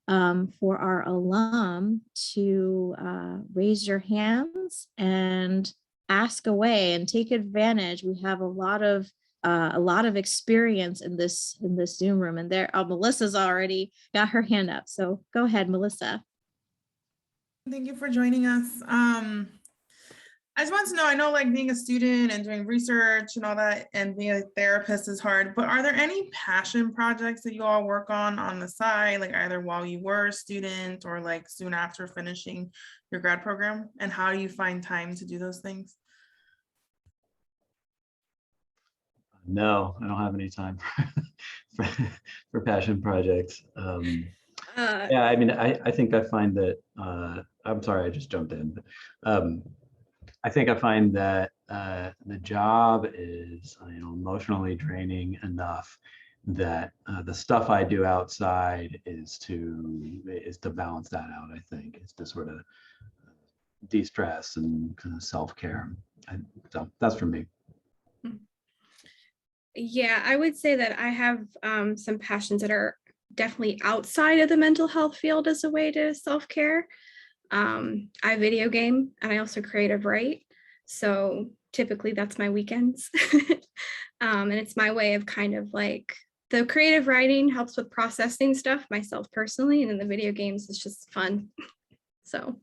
for our alum to raise your hands and ask away and take advantage. We have a lot of experience in this Zoom room, and there Melissa's already got her hand up, so go ahead, Melissa. Thank you for joining us. I just want to know, I know like being a student and doing research and all that and being a therapist is hard, but are there any passion projects that you all work on the side, like either while you were a student or like soon after finishing your grad program? And how do you find time to do those things? No, I don't have any time for passion projects. Yeah, I mean, I think I find that, I'm sorry, I just jumped in. I think I find that the job is emotionally draining enough that the stuff I do outside is to balance that out. I think it's to sort of de-stress and kind of self-care. So that's for me. Yeah, I would say that I have some passions that are definitely outside of the mental health field as a way to self-care. I video game and I also creative write. So typically that's my weekends. And it's my way of kind of like, the creative writing helps with processing stuff myself personally, and then the video games is just fun. So.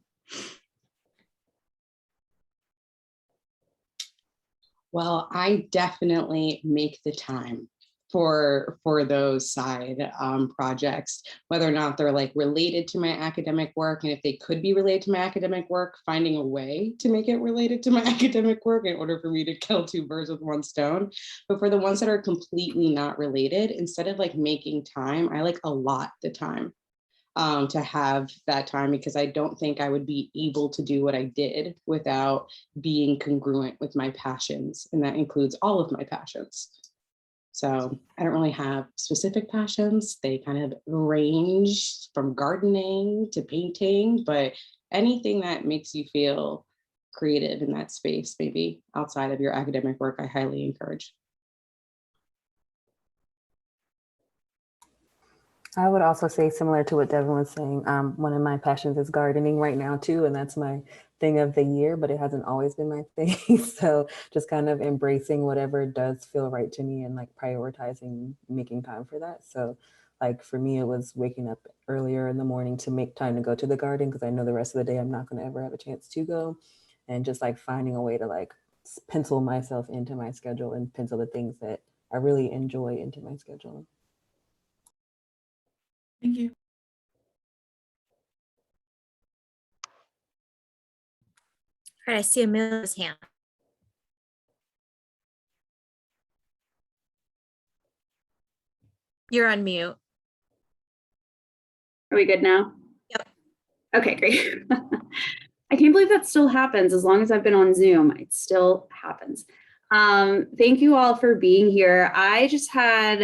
Well, I definitely make the time for those side projects, whether or not they're like related to my academic work. And if they could be related to my academic work, finding a way to make it related to my academic work in order for me to kill two birds with one stone. But for the ones that are completely not related, instead of like making time, I like allot the time to have that time, because I don't think I would be able to do what I did without being congruent with my passions. And that includes all of my passions. So I don't really have specific passions. They kind of range from gardening to painting, but anything that makes you feel creative in that space, maybe outside of your academic work, I highly encourage. I would also say, similar to what Devin was saying, one of my passions is gardening right now too, and that's my thing of the year, but it hasn't always been my thing. So just kind of embracing whatever does feel right to me and like prioritizing making time for that. So like for me, it was waking up earlier in the morning to make time to go to the garden because I know the rest of the day I'm not going to ever have a chance to go, and just like finding a way to like pencil myself into my schedule and pencil the things that I really enjoy into my schedule. Thank you. All right, I see Amelia's hand. You're on mute. Are we good now? Yep. Okay, great. I can't believe that still happens. As long as I've been on Zoom, it still happens. Thank you all for being here. I just had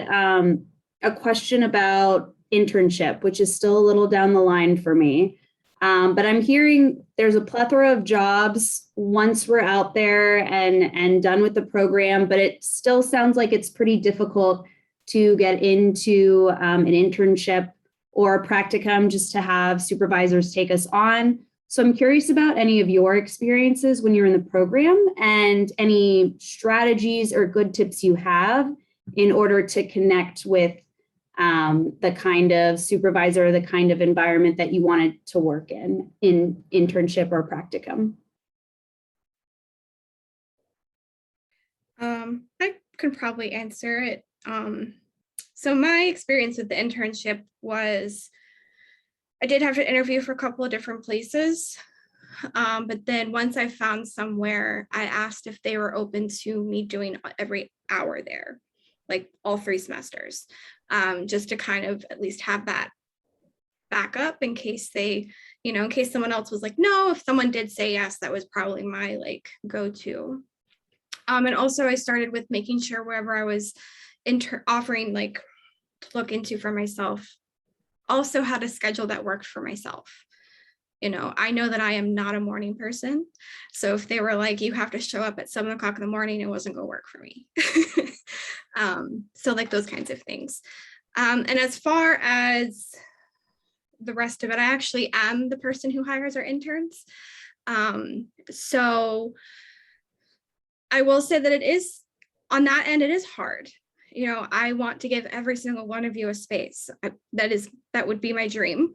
a question about internship, which is still a little down the line for me. But I'm hearing there's a plethora of jobs once we're out there and done with the program, but it still sounds like it's pretty difficult to get into an internship or a practicum just to have supervisors take us on. So I'm curious about any of your experiences when you're in the program and any strategies or good tips you have in order to connect with the kind of supervisor, the kind of environment that you wanted to work in internship or practicum. I could probably answer it. So my experience with the internship was, I did have to interview for a couple of different places. But then once I found somewhere, I asked if they were open to me doing every hour there, like all 3 semesters, just to kind of at least have that backup in case they, in case someone else was like, no. If someone did say yes, that was probably my like go-to. And also I started with making sure wherever I was offering like to look into for myself, also had a schedule that worked for myself. I know that I am not a morning person. So if they were like, you have to show up at 7 o'clock in the morning, it wasn't gonna work for me. So like those kinds of things. And as far as the rest of it, I actually am the person who hires our interns. So I will say that it is, on that end, it is hard. I want to give every single one of you a space. That would be my dream.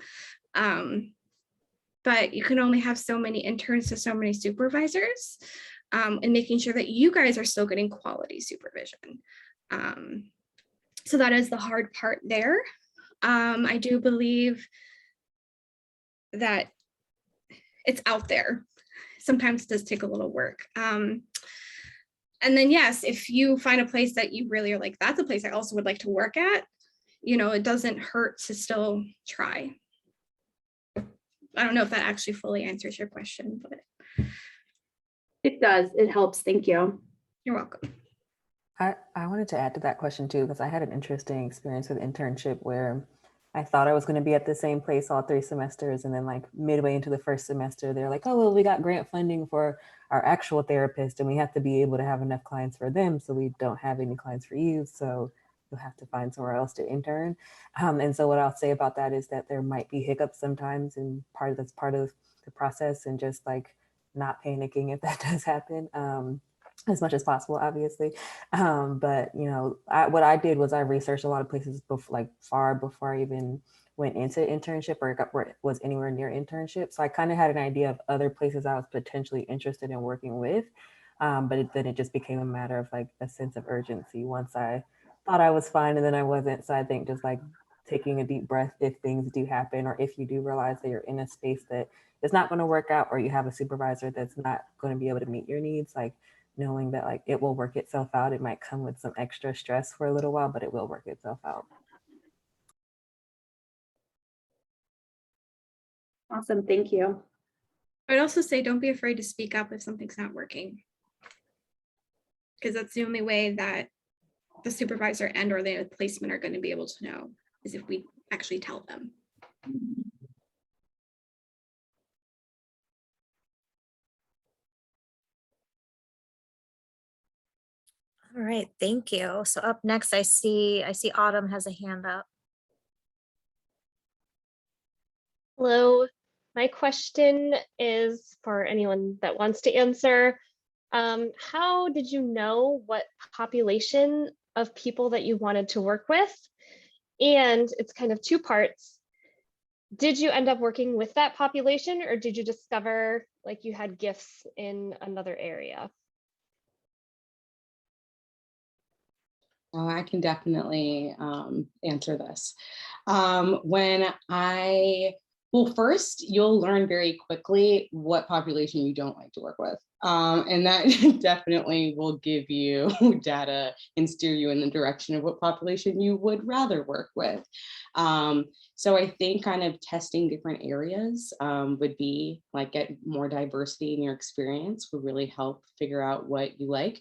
But you can only have so many interns to so many supervisors, and making sure that you guys are still getting quality supervision. So that is the hard part there. I do believe that it's out there. Sometimes it does take a little work. And then, yes, if you find a place that you really are like, that's a place I also would like to work at, it doesn't hurt to still try. I don't know if that actually fully answers your question, but. It does, it helps, thank you. You're welcome. I wanted to add to that question too, because I had an interesting experience with internship where I thought I was going to be at the same place all 3 semesters. And then like midway into the first semester, they're like, oh, well, we got grant funding for our actual therapist and we have to be able to have enough clients for them. So we don't have any clients for you. So you'll have to find somewhere else to intern. And so what I'll say about that is that there might be hiccups sometimes, and that's part of the process, and just like not panicking if that does happen. As much as possible, obviously. But what I did was I researched a lot of places far before I even went into internship or was anywhere near internship. So I kind of had an idea of other places I was potentially interested in working with. But then it just became a matter of like a sense of urgency once I thought I was fine and then I wasn't. So I think just like taking a deep breath if things do happen, or if you do realize that you're in a space that is not going to work out, or you have a supervisor that's not going to be able to meet your needs, like knowing that like it will work itself out. It might come with some extra stress for a little while, but it will work itself out. Awesome, thank you. I'd also say don't be afraid to speak up if something's not working, because that's the only way that the supervisor and or the placement are going to be able to know, is if we actually tell them. All right, thank you. So up next, I see Autumn has a hand up. Hello, my question is for anyone that wants to answer. How did you know what population of people that you wanted to work with? And it's kind of two parts. Did you end up working with that population, or did you discover like you had gifts in another area? Oh, I can definitely answer this. Well, first, you'll learn very quickly what population you don't like to work with. And that definitely will give you data and steer you in the direction of what population you would rather work with. So I think kind of testing different areas would be like get more diversity in your experience would really help figure out what you like.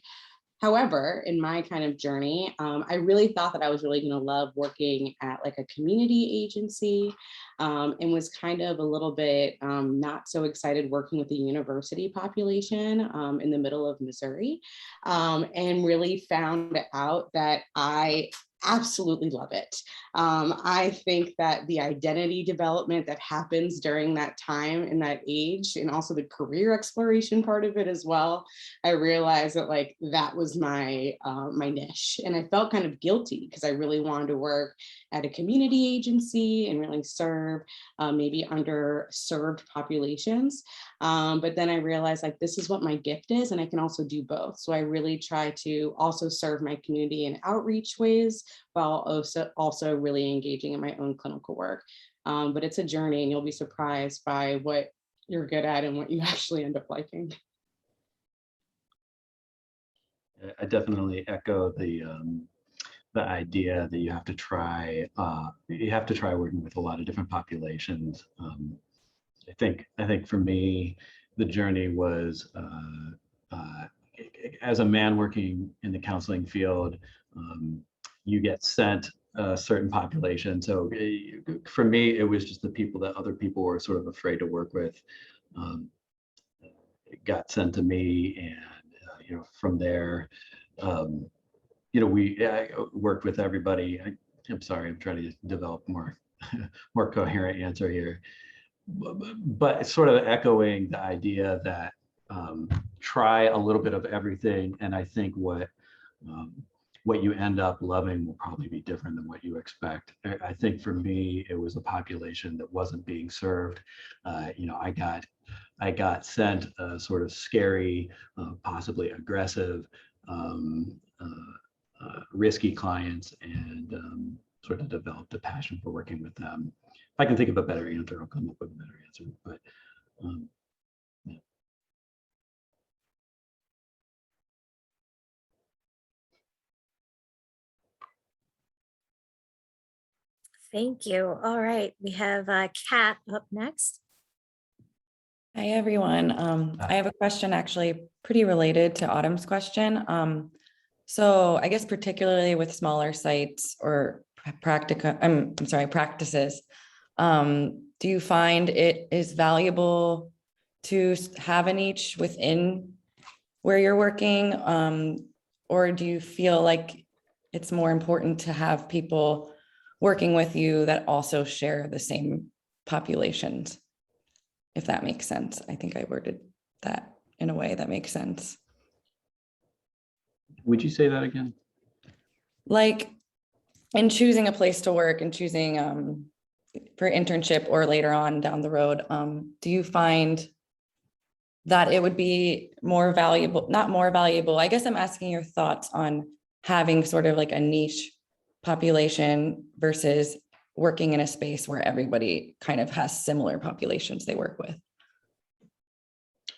However, in my kind of journey, I really thought that I was really going to love working at like a community agency and was kind of a little bit not so excited working with the university population in the middle of Missouri and really found out that I absolutely love it. I think that the identity development that happens during that time and that age, and also the career exploration part of it as well, I realized that like that was my my niche, and I felt kind of guilty because I really wanted to work at a community agency and really serve maybe underserved populations. But then I realized like this is what my gift is, and I can also do both. So I really try to also serve my community in outreach ways while also really engaging in my own clinical work. But it's a journey, and you'll be surprised by what you're good at and what you actually end up liking. I definitely echo the idea that you have to try working with a lot of different populations. I think for me, the journey was as a man working in the counseling field, you get sent a certain population. So for me, it was just the people that other people were sort of afraid to work with. It got sent to me, and from there, we worked with everybody. I'm sorry, I'm trying to develop more coherent answer here, but sort of echoing the idea that try a little bit of everything, and I think what you end up loving will probably be different than what you expect. I think for me, it was a population that wasn't being served. I got sent a sort of scary, possibly aggressive, risky clients, and sort of developed a passion for working with them. If I can think of a better answer, I'll come up with a better answer. But yeah. Thank you. All right, we have Kat up next. Hi, everyone. I have a question actually pretty related to Autumn's question. So I guess particularly with smaller sites or practices, do you find it is valuable to have a niche within where you're working? Or do you feel like it's more important to have people working with you that also share the same populations? If that makes sense. I think I worded that in a way that makes sense. Would you say that again? Like in choosing a place to work and choosing for internship or later on down the road, do you find that it would be more valuable, not more valuable? I guess I'm asking your thoughts on having sort of like a niche population versus working in a space where everybody kind of has similar populations they work with.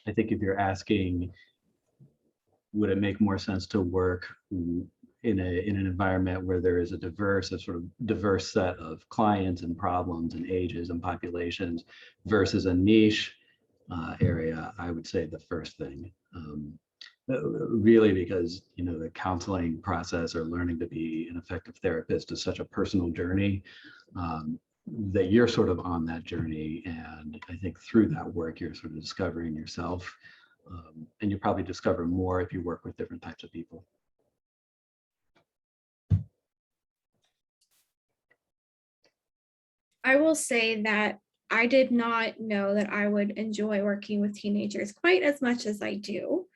I think if you're asking, would it make more sense to work in an environment where there is a diverse set of clients and problems and ages and populations versus a niche area, I would say the first thing. Really, because the counseling process or learning to be an effective therapist is such a personal journey that you're sort of on that journey, and I think through that work you're sort of discovering yourself, and you probably discover more if you work with different types of people. I will say that I did not know that I would enjoy working with teenagers quite as much as I do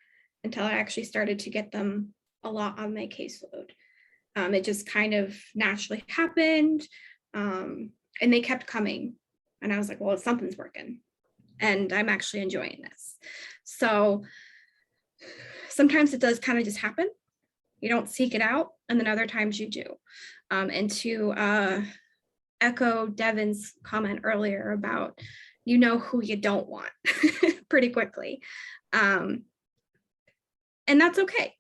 until I actually started to get them a lot on my caseload. It just kind of naturally happened, and they kept coming. And I was like, well, something's working and I'm actually enjoying this. So sometimes it does kind of just happen. You don't seek it out, and then other times you do. And to echo Devin's comment earlier about, you know who you don't want pretty quickly. And that's okay.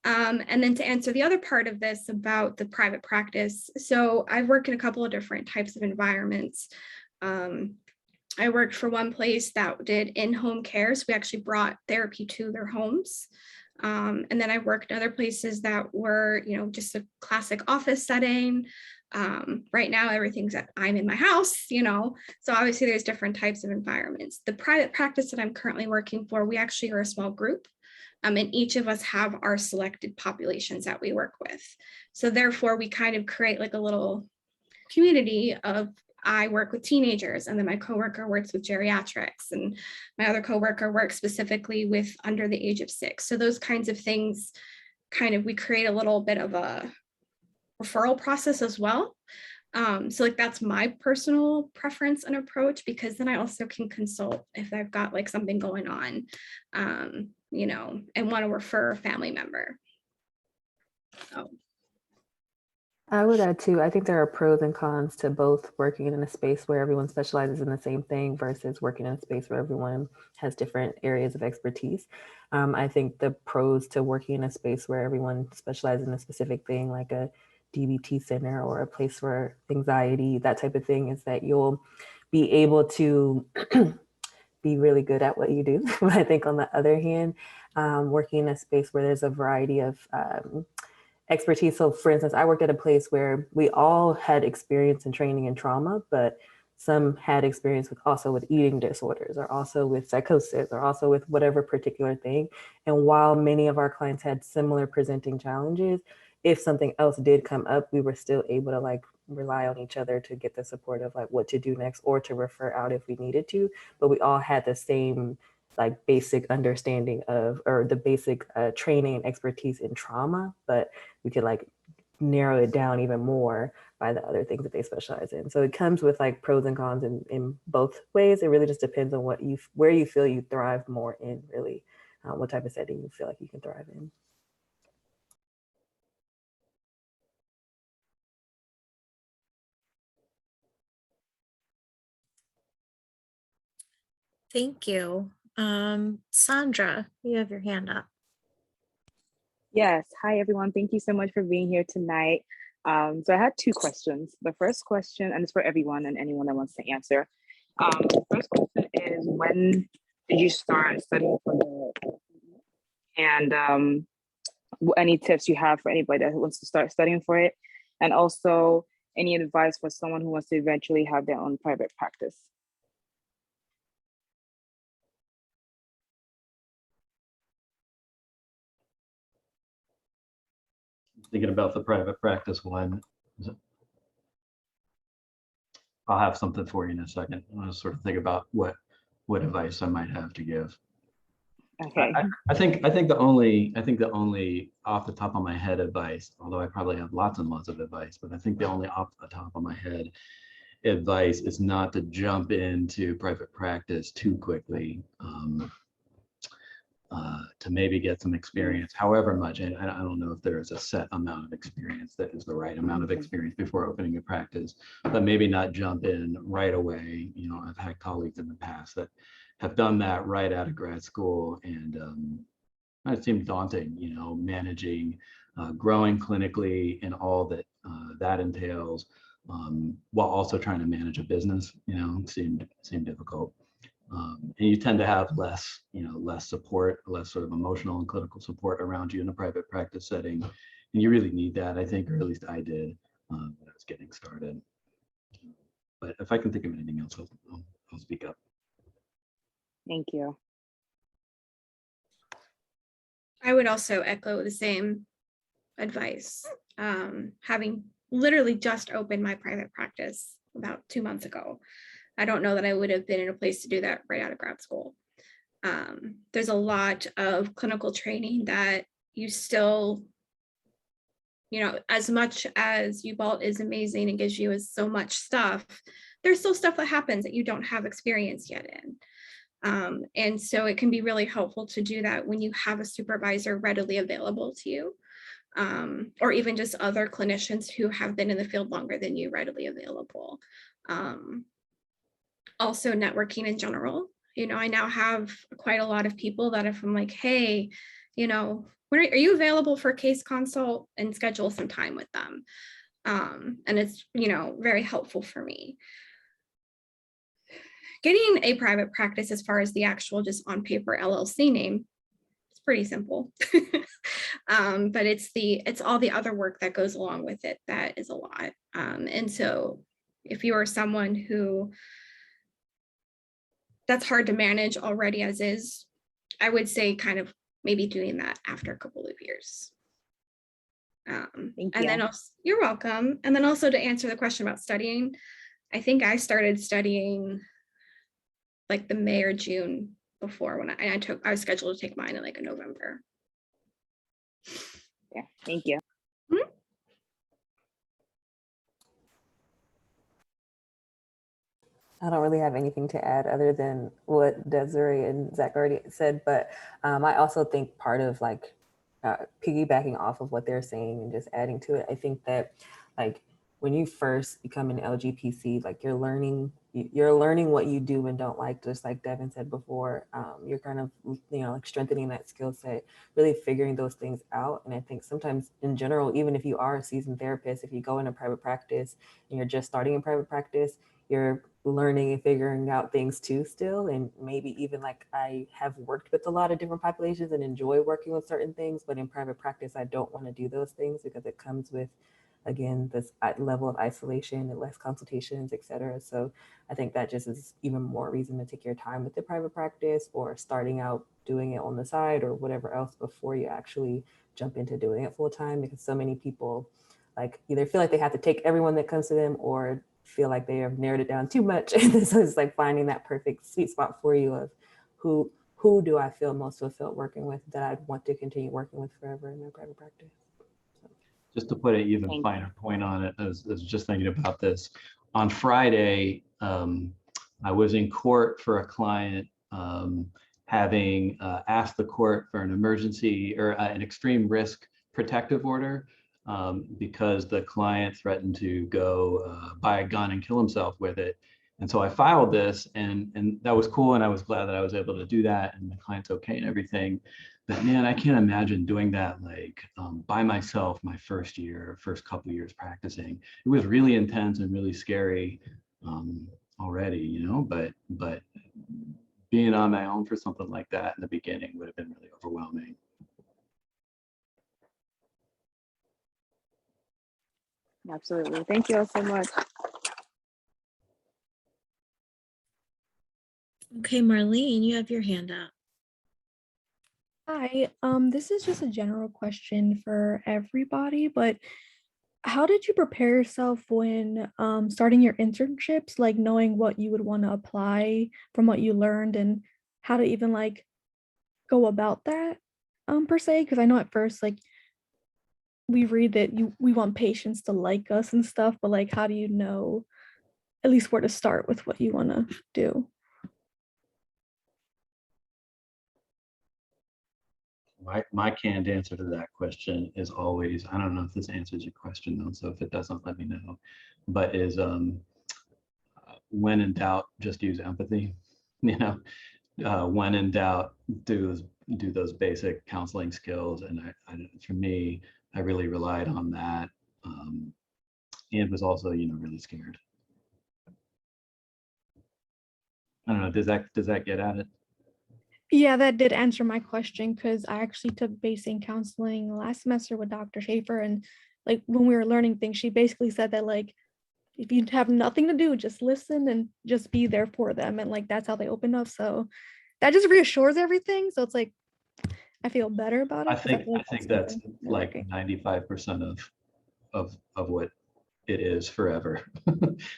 And then to answer the other part of this about the private practice. So I've worked in a couple of different types of environments. I worked for one place that did in-home care. So we actually brought therapy to their homes. And then I worked in other places that were, just a classic office setting. Right now, everything's that I'm in my house, so obviously there's different types of environments. The private practice that I'm currently working for, we actually are a small group. And each of us have our selected populations that we work with. So therefore, we kind of create like a little community of, I work with teenagers, and then my coworker works with geriatrics, and my other coworker works specifically with under the age of 6. So those kinds of things, we create a little bit of a referral process as well. So like that's my personal preference and approach, because then I also can consult if I've got like something going on, and want to refer a family member. So. I would add too, I think there are pros and cons to both working in a space where everyone specializes in the same thing versus working in a space where everyone has different areas of expertise. I think the pros to working in a space where everyone specializes in a specific thing, like a DBT center or a place for anxiety, that type of thing, is that you'll be able to be really good at what you do. But I think on the other hand, working in a space where there's a variety of expertise. So for instance, I worked at a place where we all had experience in training in trauma, but some had experience with eating disorders, or also with psychosis, or also with whatever particular thing. And while many of our clients had similar presenting challenges, if something else did come up, we were still able to rely on each other to get the support of what to do next, or to refer out if we needed to. But we all had the same basic understanding of, or the basic training and expertise in trauma, but we could narrow it down even more by the other things that they specialize in. So it comes with pros and cons in both ways. It really just depends on where you feel you thrive more in, really, what type of setting you feel like you can thrive in. Thank you. Sandra, you have your hand up. Yes. Hi, everyone. Thank you so much for being here tonight. So I had 2 questions. The first question, and it's for everyone and anyone that wants to answer. The first question is, when did you start studying for the and any tips you have for anybody that wants to start studying for it? And also any advice for someone who wants to eventually have their own private practice? Thinking about the private practice one, I'll have something for you in a second. I want to sort of think about what advice I might have to give. Okay. I think the only off the top of my head advice, although I probably have lots and lots of advice, but I think the only off the top of my head advice is not to jump into private practice too quickly. To maybe get some experience, however much, and I don't know if there is a set amount of experience that is the right amount of experience before opening a practice, but maybe not jump in right away. I've had colleagues in the past that have done that right out of grad school, and it seemed daunting, managing, growing clinically and all that that entails, while also trying to manage a business, seemed difficult. And you tend to have less support, less sort of emotional and clinical support around you in a private practice setting. And you really need that, I think, or at least I did when I was getting started. But if I can think of anything else, I'll speak up. Thank you. I would also echo the same advice. Having literally just opened my private practice about 2 months ago. I don't know that I would have been in a place to do that right out of grad school. There's a lot of clinical training that you still, as much as UBALT is amazing and gives you so much stuff, there's still stuff that happens that you don't have experience yet in. And so it can be really helpful to do that when you have a supervisor readily available to you, or even just other clinicians who have been in the field longer than you readily available. Also networking in general. I now have quite a lot of people that if I'm like, hey, when are you available for a case consult, and schedule some time with them. And it's, very helpful for me. Getting a private practice as far as the actual just on paper LLC name, it's pretty simple. But it's all the other work that goes along with it that is a lot. And so if you are someone who that's hard to manage already as is, I would say kind of maybe doing that after a couple of years. Thank And you. then also, you're welcome. And then also to answer the question about studying, I think I started studying like the May or June before when I was scheduled to take mine in like a November. Yeah, thank you. I don't really have anything to add other than what Desiree and Zach already said, but I also think part of like piggybacking off of what they're saying and just adding to it, I think that like when you first become an LGPC, like you're learning what you do and don't like, just like Devin said before. You're kind of, like strengthening that skill set, really figuring those things out. And I think sometimes in general, even if you are a seasoned therapist, if you go into private practice and you're just starting in private practice, you're learning and figuring out things too still. And maybe even like I have worked with a lot of different populations and enjoy working with certain things, but in private practice, I don't want to do those things because it comes with, again, this level of isolation and less consultations, et cetera. So I think that just is even more reason to take your time with the private practice or starting out doing it on the side or whatever else before you actually jump into doing it full time, because so many people like either feel like they have to take everyone that comes to them or feel like they have narrowed it down too much. And so it's like finding that perfect sweet spot for you of who do I feel most fulfilled working with that I'd want to continue working with forever in my private practice. Just to put an even finer point on it, I was just thinking about this. On Friday, I was in court for a client having asked the court for an emergency or an extreme risk protective order because the client threatened to go buy a gun and kill himself with it. And so I filed this and that was cool. And I was glad that I was able to do that and the client's okay and everything. But man, I can't imagine doing that like by myself my first couple of years practicing. It was really intense and really scary already, but being on my own for something like that in the beginning would have been really overwhelming. Absolutely. Thank you all so much. Okay, Marlene, you have your hand up. Hi, this is just a general question for everybody, but how did you prepare yourself when starting your internships, like knowing what you would want to apply from what you learned and how to even like go about that per se? Because I know at first like we read that we want patients to like us and stuff, but like how do you know at least where to start with what you want to do? My canned answer to that question is always, I don't know if this answers your question though, so if it doesn't, let me know, but is when in doubt, just use empathy. When in doubt, do those basic counseling skills. And for me, I really relied on that and was also, really scared. I don't know, does that get at it? Yeah, that did answer my question because I actually took basic counseling last semester with Dr. Schaefer, and like when we were learning things, she basically said that like if you have nothing to do, just listen and just be there for them, and like that's how they open up. So that just reassures everything. So it's like I feel better about it. I think that's like 95% of what it is forever.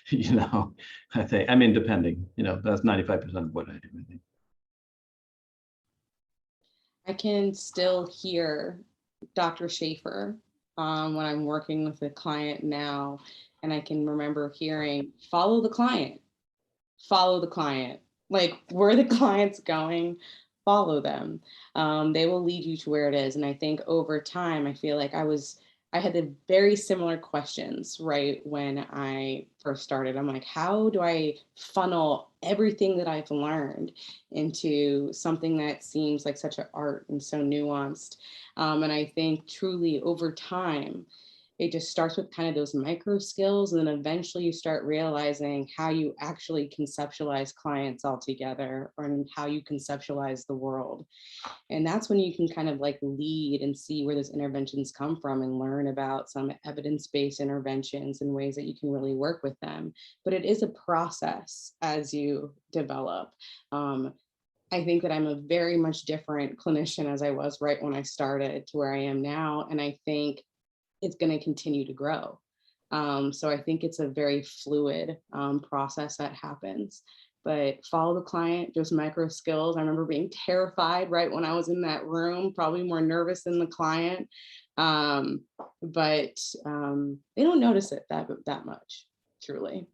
You know, I mean, depending, you know, that's 95% of what I do, I think. I can still hear Dr. Schaefer when I'm working with a client now, and I can remember hearing, follow the client, follow the client. Like, where the client's going, follow them. They will lead you to where it is. And I think over time, I feel like I had the very similar questions, right? When I first started, I'm like, how do I funnel everything that I've learned into something that seems like such an art and so nuanced? And I think truly over time, it just starts with kind of those micro skills. And then eventually you start realizing how you actually conceptualize clients altogether, or how you conceptualize the world. And that's when you can kind of like lead and see where those interventions come from and learn about some evidence-based interventions and ways that you can really work with them. But it is a process as you develop. I think that I'm a very much different clinician as I was right when I started to where I am now. And I think it's going to continue to grow. So I think it's a very fluid process that happens. But follow the client, those micro skills. I remember being terrified right when I was in that room, probably more nervous than the client. But they don't notice it that much, truly.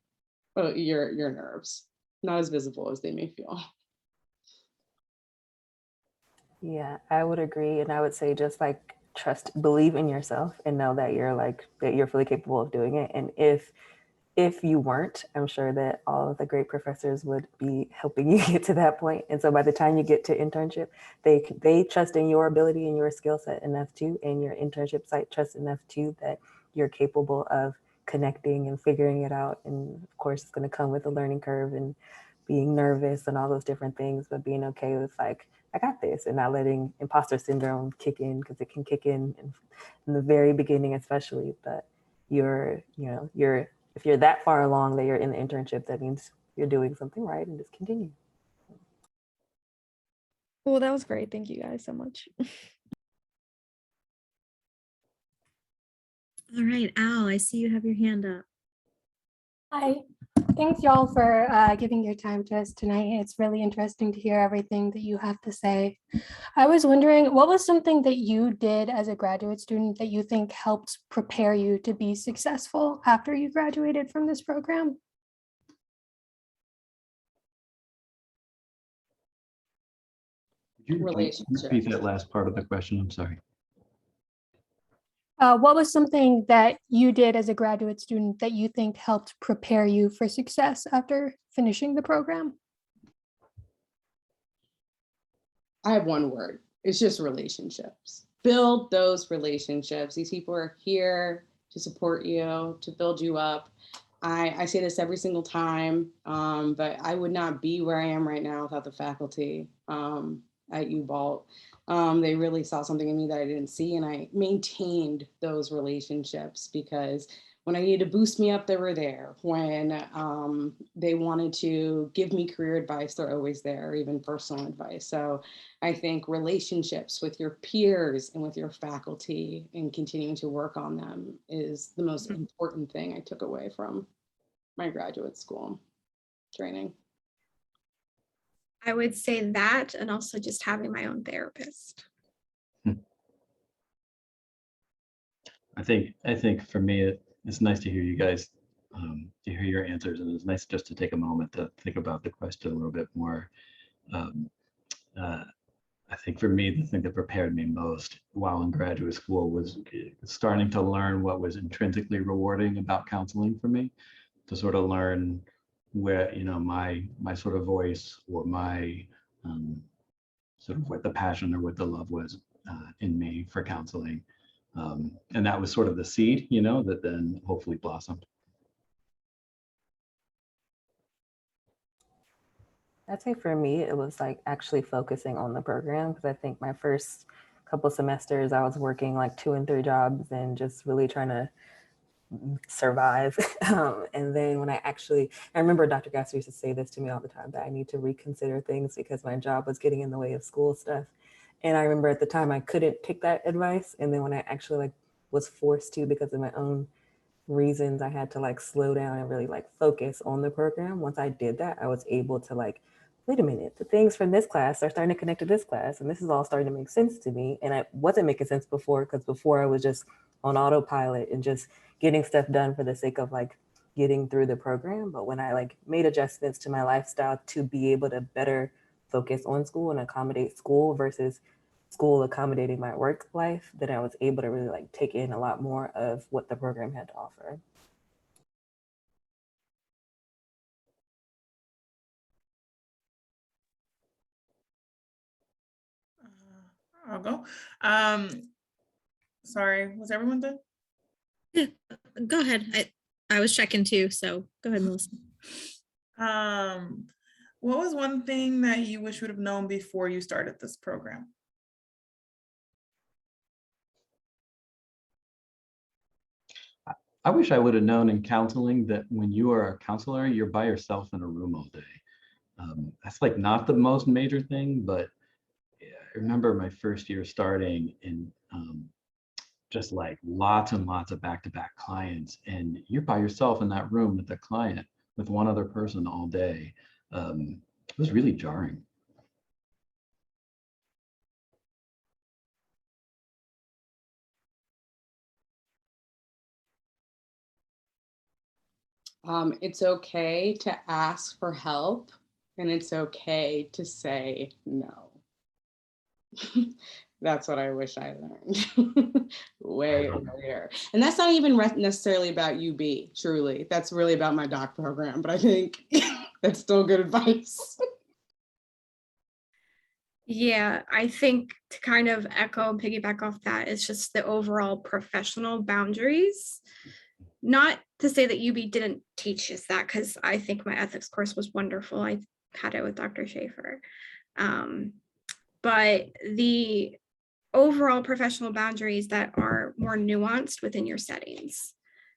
Well, your nerves, not as visible as they may feel. Yeah, I would agree. And I would say just like believe in yourself and know that you're fully capable of doing it. And if you weren't, I'm sure that all of the great professors would be helping you get to that point. And so by the time you get to internship, they trust in your ability and your skill set enough too, and your internship site trusts enough too that you're capable of connecting and figuring it out. And of course, it's going to come with a learning curve and being nervous and all those different things, but being okay with like, I got this, and not letting imposter syndrome kick in, because it can kick in the very beginning, especially. But if you're that far along that you're in the internship, that means you're doing something right, and just continue. Well, that was great. Thank you guys so much. All right, Al, I see you have your hand up. Hi, thanks y'all for giving your time to us tonight. It's really interesting to hear everything that you have to say. I was wondering, what was something that you did as a graduate student that you think helped prepare you to be successful after you graduated from this program? Could you repeat that last part of the question? I'm sorry. What was something that you did as a graduate student that you think helped prepare you for success after finishing the program? I have one word. It's just relationships. Build those relationships. These people are here to support you, to build you up. I say this every single time, but I would not be where I am right now without the faculty at UBalt. They really saw something in me that I didn't see, and I maintained those relationships because when I needed to boost me up, they were there. When they wanted to give me career advice, they're always there, or even personal advice. So I think relationships with your peers and with your faculty and continuing to work on them is the most important thing I took away from my graduate school training. I would say that, and also just having my own therapist. I think for me, it's nice to hear you guys, to hear your answers, and it's nice just to take a moment to think about the question a little bit more. I think for me, the thing that prepared me most while in graduate school was starting to learn what was intrinsically rewarding about counseling for me, to sort of learn where, you know, my sort of voice, or my sort of what the passion or what the love was in me for counseling. And that was sort of the seed, you know, that then hopefully blossomed. I'd say for me, it was like actually focusing on the program, because I think my first couple semesters I was working like 2 and 3 jobs and just really trying to survive. And then when I remember Dr. Gasser used to say this to me all the time, that I need to reconsider things because my job was getting in the way of school stuff. And I remember at the time I couldn't take that advice. And then when I actually was forced to, because of my own reasons I had to like slow down and really like focus on the program. Once I did that, I was able to like, wait a minute, the things from this class are starting to connect to this class, and this is all starting to make sense to me. And I wasn't making sense before, because before I was just on autopilot and just getting stuff done for the sake of like getting through the program. But when I like made adjustments to my lifestyle to be able to better focus on school and accommodate school versus school accommodating my work life, then I was able to really like take in a lot more of what the program had to offer. I'll go. Sorry, was everyone done? Yeah, go ahead. I was checking too, so go ahead, Melissa. What was one thing that you wish you would have known before you started this program? I wish I would have known in counseling that when you are a counselor, you're by yourself in a room all day. That's like not the most major thing, but I remember my first year starting in just like lots and lots of back-to-back clients, and you're by yourself in that room with the client, with one other person all day. It was really jarring. It's okay to ask for help, and it's okay to say no. That's what I wish I learned way earlier. And that's not even necessarily about UB, truly. That's really about my doc program, but I think that's still good advice. Yeah, I think to kind of echo and piggyback off that, it's just the overall professional boundaries. Not to say that UB didn't teach us that, because I think my ethics course was wonderful. I had it with Dr. Schaefer. But the overall professional boundaries that are more nuanced within your settings,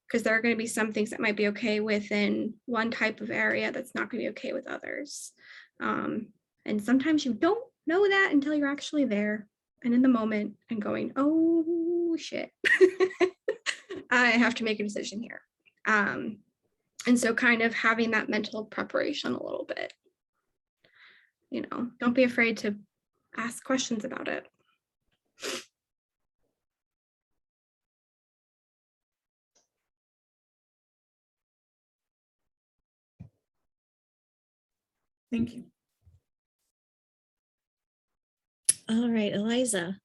because there are going to be some things that might be okay within one type of area that's not going to be okay with others. And sometimes you don't know that until you're actually there and in the moment and going, oh shit, I have to make a decision here. And so kind of having that mental preparation a little bit, don't be afraid to ask questions about it. Thank you. All right, Eliza.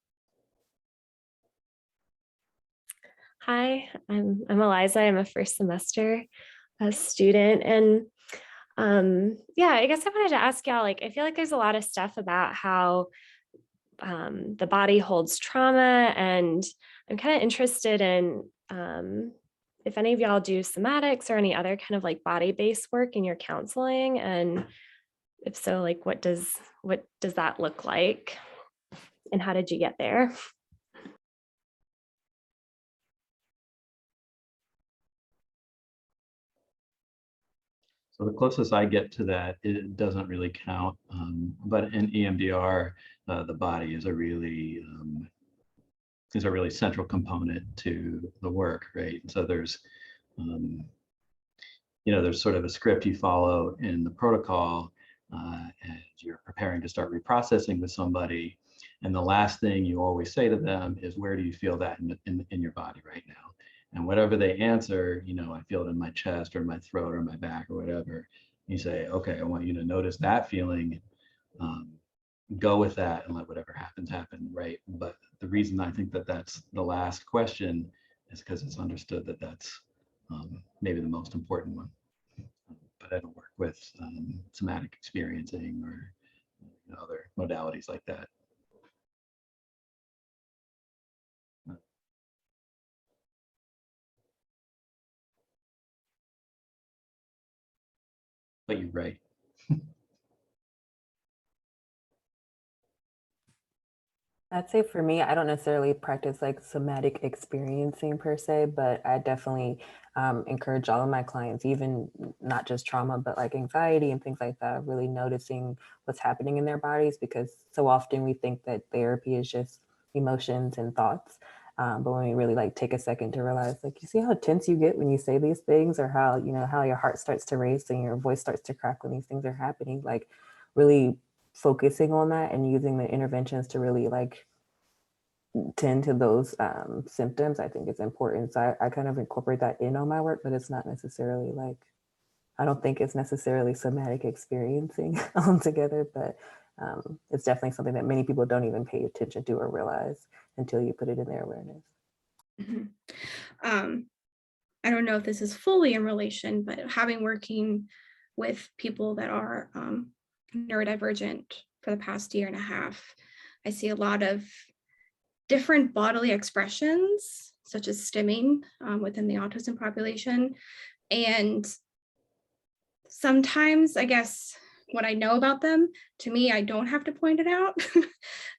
Hi, I'm Eliza. I'm a first semester student, and yeah, I guess I wanted to ask y'all, like, I feel like there's a lot of stuff about how the body holds trauma, and I'm kind of interested in if any of y'all do somatics or any other kind of like body-based work in your counseling, and if so, like what does that look like, and how did you get there? So the closest I get to that, it doesn't really count. But in EMDR, the body is a really central component to the work, right? So there's there's sort of a script you follow in the protocol as you're preparing to start reprocessing with somebody. And the last thing you always say to them is, where do you feel that in your body right now? And whatever they answer, I feel it in my chest or my throat or my back or whatever. You say, okay, I want you to notice that feeling, go with that and let whatever happens happen, right? But the reason I think that that's the last question is because it's understood that that's maybe the most important one. But I don't work with somatic experiencing or other modalities like that. But you're right. I'd say for me, I don't necessarily practice like somatic experiencing per se, but I definitely encourage all of my clients, even not just trauma, but like anxiety and things like that, really noticing what's happening in their bodies, because so often we think that therapy is just emotions and thoughts. But when you really like take a second to realize, like, you see how tense you get when you say these things, or how, you know, how your heart starts to race and your voice starts to crack when these things are happening, like really focusing on that and using the interventions to really like tend to those symptoms, I think is important. So I kind of incorporate that in on my work, but it's not necessarily like, I don't think it's necessarily somatic experiencing altogether, but it's definitely something that many people don't even pay attention to or realize until you put it in their awareness. I don't know if this is fully in relation, but having working with people that are neurodivergent for the past year and a half, I see a lot of different bodily expressions, such as stimming within the autism population. And sometimes, I guess, what I know about them, to me, I don't have to point it out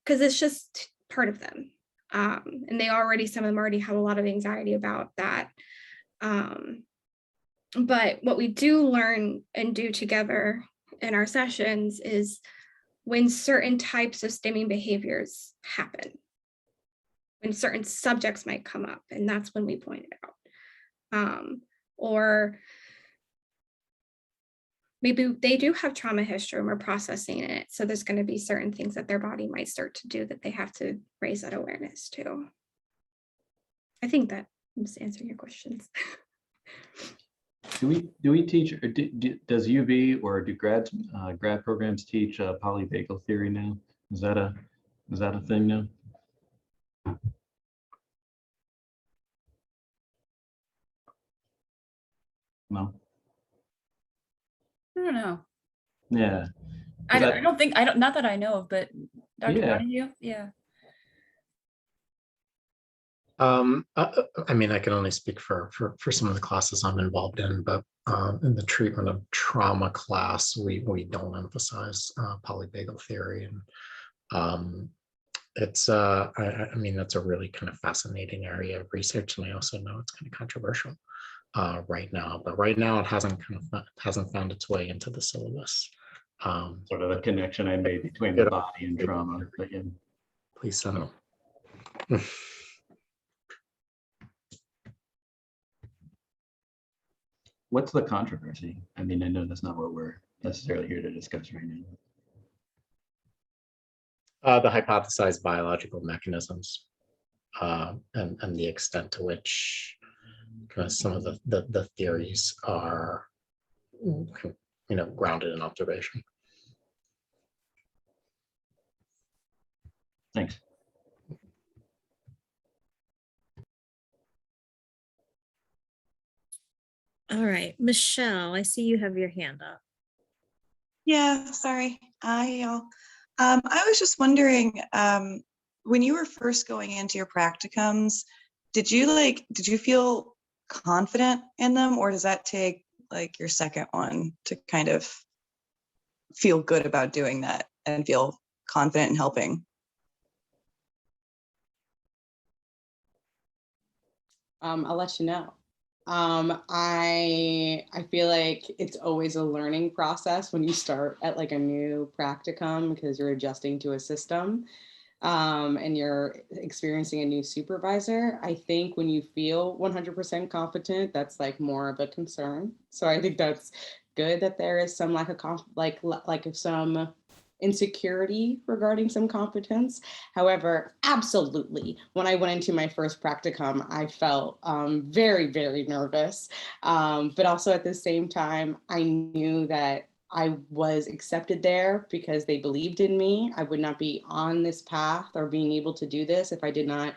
because it's just part of them. And some of them already have a lot of anxiety about that. But what we do learn and do together in our sessions is when certain types of stimming behaviors happen, when certain subjects might come up, and that's when we point it out. Or maybe they do have trauma history and we're processing it. So there's going to be certain things that their body might start to do that they have to raise that awareness to. I think that I'm just answering your questions. Do we teach, or does UV or do grad programs teach polyvagal theory now? Is that a thing now? No. I don't know. Yeah. I don't, not that I know of, but Dr. Yeah. Donahue, yeah. I mean, I can only speak for some of the classes I'm involved in, but in the treatment of trauma class, we don't emphasize polyvagal theory, and it's I mean, that's a really kind of fascinating area of research, and I also know it's kind of controversial right now. But right now, it hasn't found its way into the syllabus. Sort of the connection I made between the body and trauma. But yeah. Please send them. What's the controversy? I mean, I know that's not what we're necessarily here to discuss right now. The hypothesized biological mechanisms and the extent to which kind of some of the theories are, you know, grounded in observation. Thanks. All right, Michelle, I see you have your hand up. Yeah, sorry. Hi, y'all. I was just wondering, when you were first going into your practicums, did you feel confident in them, or does that take like your second one to kind of feel good about doing that and feel confident in helping? I'll let you know. I feel like it's always a learning process when you start at like a new practicum because you're adjusting to a system and you're experiencing a new supervisor. I think when you feel 100% competent, that's like more of a concern. So I think that's good that there is some some insecurity regarding some competence. However, absolutely, when I went into my first practicum, I felt very, very nervous. But also at the same time, I knew that I was accepted there because they believed in me. I would not be on this path or being able to do this if I did not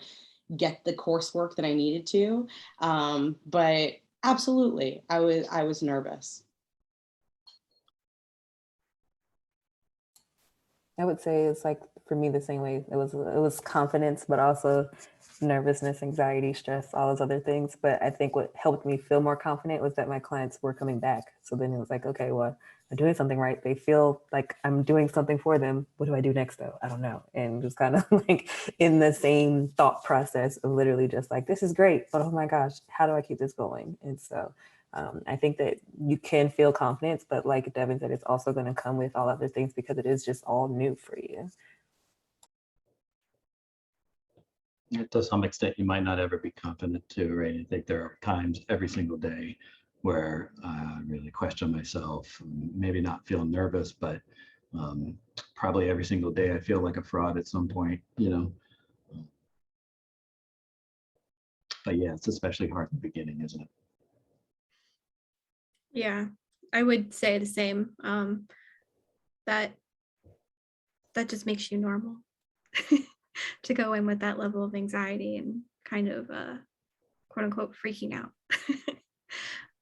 get the coursework that I needed to. But absolutely, I was nervous. I would say it's like, for me, the same way. It was confidence, but also nervousness, anxiety, stress, all those other things. But I think what helped me feel more confident was that my clients were coming back. So then it was like, okay, well, I'm doing something right. They feel like I'm doing something for them. What do I do next though? I don't know. And just kind of like in the same thought process of literally just like, this is great, but oh my gosh, how do I keep this going? And so I think that you can feel confidence, but like Devin said, it's also going to come with all other things because it is just all new for you. to some extent, you might not ever be confident too, right? I think there are times every single day where I really question myself, maybe not feel nervous, but probably every single day I feel like a fraud at some point, you know. But yeah, it's especially hard in the beginning, isn't it? Yeah, I would say the same. That just makes you normal to go in with that level of anxiety and kind of quote unquote freaking out.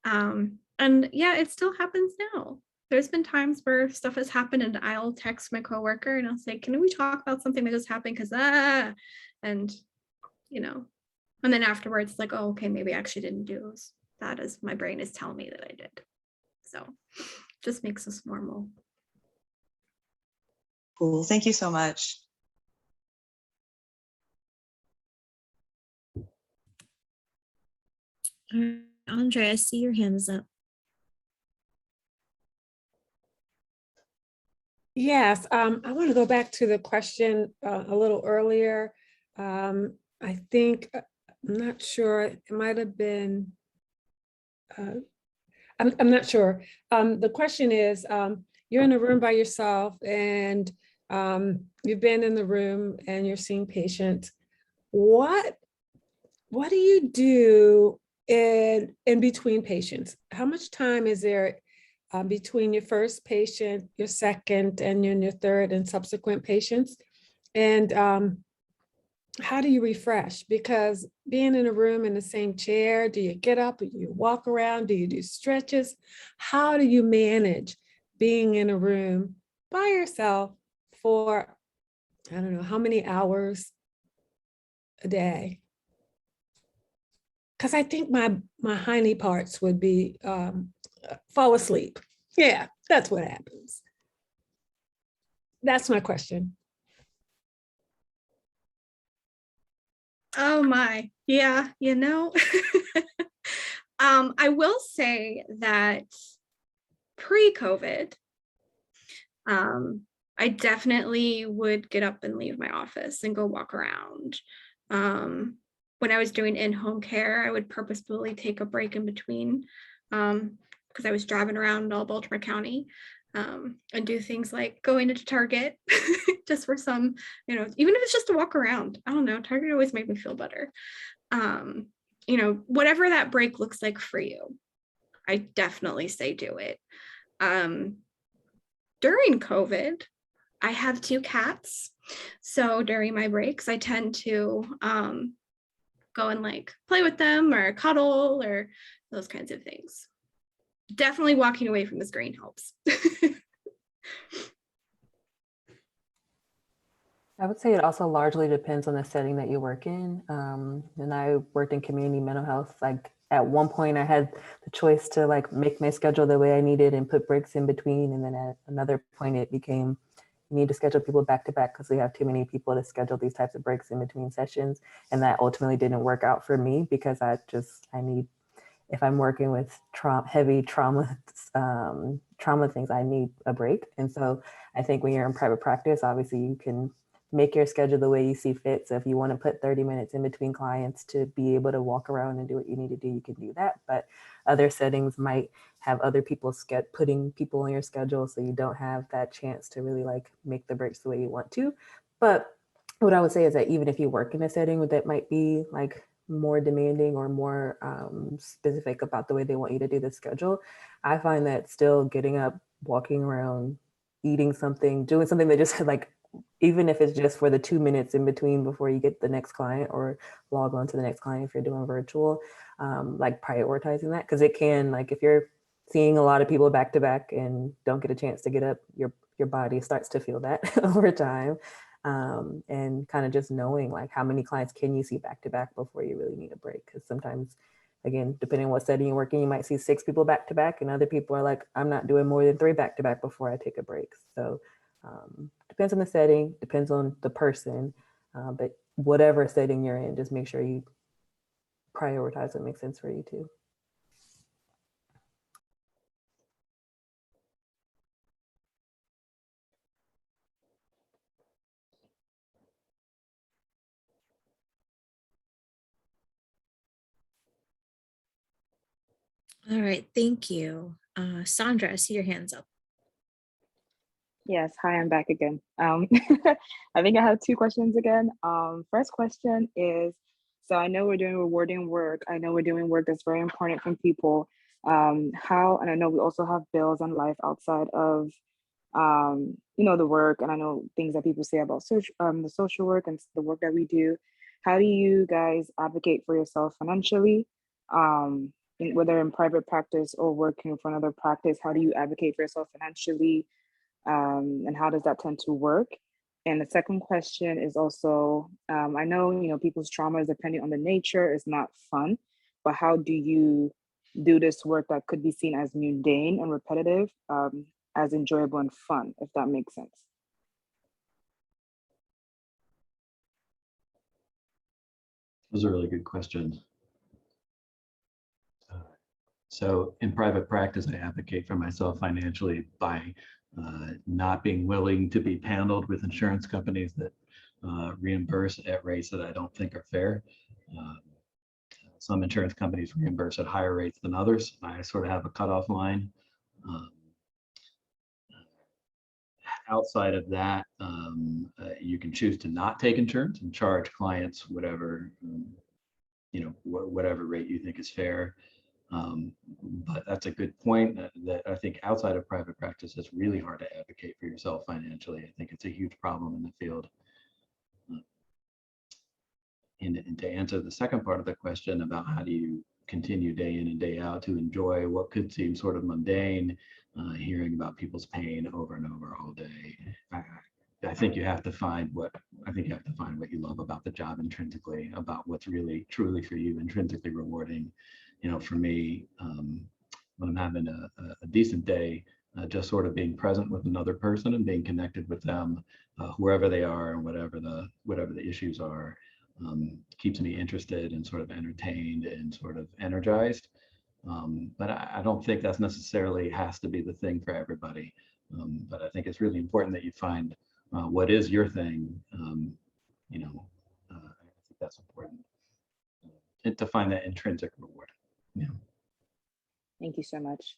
And yeah, it still happens now. There's been times where stuff has happened and I'll text my coworker and I'll say, can we talk about something that just happened? Because and you know, and then afterwards it's like, oh, okay, maybe I actually didn't do that as my brain is telling me that I did. So just makes us normal. Cool. Thank you so much. Andre, I see your hand is up. Yes, I want to go back to the question a little earlier. I think, I'm not sure, it might have been, I'm not sure. The question is, you're in a room by yourself and you've been in the room and you're seeing patients. What do you do in between patients? How much time is there between your first patient, your second, and your third and subsequent patients? And how do you refresh? Because being in a room in the same chair, do you get up, do you walk around, do you do stretches? How do you manage being in a room by yourself for, I don't know, how many hours a day? Because I think my hiney parts would be fall asleep. Yeah, that's what happens. That's my question. Oh my, yeah, you know. I will say that pre-COVID, I definitely would get up and leave my office and go walk around. When I was doing in-home care, I would purposefully take a break in between because I was driving around all Baltimore County and do things like going into Target just for some, you know, even if it's just to walk around. I don't know, Target always made me feel better. You know, whatever that break looks like for you, I definitely say do it. During COVID, I have 2 cats. So during my breaks, I tend to go and like play with them or cuddle or those kinds of things. Definitely walking away from the screen helps. I would say it also largely depends on the setting that you work in. And I worked in community mental health. Like at one point I had the choice to like make my schedule the way I needed and put breaks in between. And then at another point it became, you need to schedule people back to back because we have too many people to schedule these types of breaks in between sessions. And that ultimately didn't work out for me because I need, if I'm working with heavy trauma things, I need a break. And so I think when you're in private practice, obviously you can make your schedule the way you see fit. So if you want to put 30 minutes in between clients to be able to walk around and do what you need to do, you can do that. But other settings might have other people putting people on your schedule, so you don't have that chance to really like make the breaks the way you want to. But what I would say is that even if you work in a setting that might be like more demanding or more specific about the way they want you to do the schedule, I find that still getting up, walking around, eating something, doing something that just like, even if it's just for the 2 minutes in between before you get the next client or log on to the next client if you're doing virtual, like prioritizing that, because it can, like if you're seeing a lot of people back to back and don't get a chance to get up, your body starts to feel that over time. And kind of just knowing like how many clients can you see back to back before you really need a break, because sometimes, again, depending on what setting you're working, you might see 6 people back to back and other people are like, I'm not doing more than 3 back to back before I take a break. So depends on the setting, depends on the person, but whatever setting you're in, just make sure you prioritize what makes sense for you too. All right, thank you. Sandra, I see your hands up. Yes, hi, I'm back again. I think I have two questions again. First question is, so I know we're doing rewarding work. I know we're doing work that's very important from people. How, and I know we also have bills and life outside of, the work, and I know things that people say about the social work and the work that we do. How do you guys advocate for yourself financially? Whether in private practice or working for another practice, how do you advocate for yourself financially? And how does that tend to work? And the second question is also, I know, people's trauma is depending on the nature, it's not fun, but how do you do this work that could be seen as mundane and repetitive, as enjoyable and fun, if that makes sense? Those are really good questions. So in private practice, I advocate for myself financially by not being willing to be paneled with insurance companies that reimburse at rates that I don't think are fair. Some insurance companies reimburse at higher rates than others. I sort of have a cutoff line. Outside of that, you can choose to not take insurance and charge clients whatever, whatever rate you think is fair. But that's a good point that I think outside of private practice, it's really hard to advocate for yourself financially. I think it's a huge problem in the field. And to answer the second part of the question about how do you continue day in and day out to enjoy what could seem sort of mundane, hearing about people's pain over and over all day. I think you have to find what you love about the job intrinsically, about what's really truly for you, intrinsically rewarding. For me, when I'm having a decent day, just sort of being present with another person and being connected with them, wherever they are and whatever the issues are, keeps me interested and sort of entertained and sort of energized. But I don't think that's necessarily has to be the thing for everybody. But I think it's really important that you find what is your thing. I think that's important to find that intrinsic reward. Yeah. Thank you so much.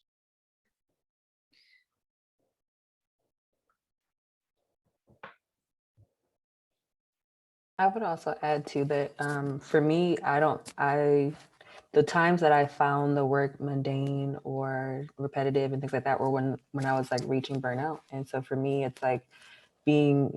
I would also add to that, for me, the times that I found the work mundane or repetitive and things like that were when I was like reaching burnout. And so for me, it's like being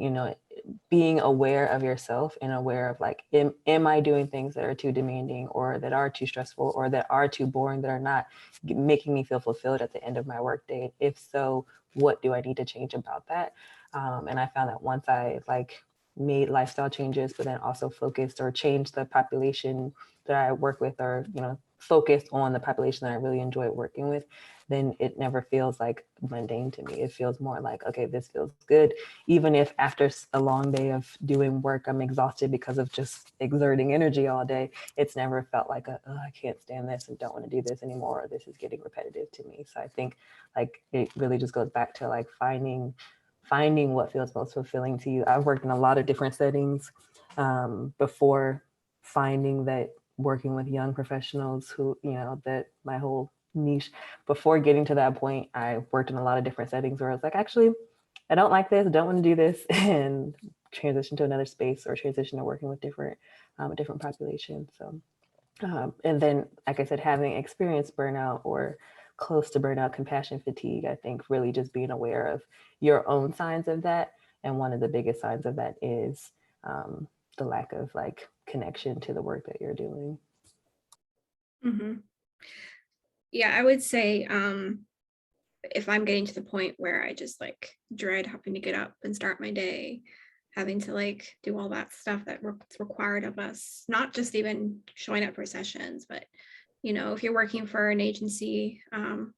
aware of yourself and aware of like, am I doing things that are too demanding or that are too stressful or that are too boring, that are not making me feel fulfilled at the end of my workday? If so, what do I need to change about that? And I found that once I like made lifestyle changes, but then also focused or changed the population that I work with, or focused on the population that I really enjoy working with, then it never feels like mundane to me. It feels more like, okay, this feels good. Even if after a long day of doing work, I'm exhausted because of just exerting energy all day, it's never felt like I can't stand this and don't want to do this anymore, or this is getting repetitive to me. So I think like it really just goes back to like finding what feels most fulfilling to you. I've worked in a lot of different settings before finding that working with young professionals who, that my whole niche, before getting to that point, I worked in a lot of different settings where I was like, actually, I don't like this, I don't want to do this, and transition to another space or transition to working with different populations. So, and then, like I said, having experienced burnout or close to burnout, compassion fatigue, I think really just being aware of your own signs of that. And one of the biggest signs of that is the lack of like connection to the work that you're doing. Mm-hmm. Yeah, I would say if I'm getting to the point where I just like dread having to get up and start my day, having to like do all that stuff that's required of us, not just even showing up for sessions, but if you're working for an agency,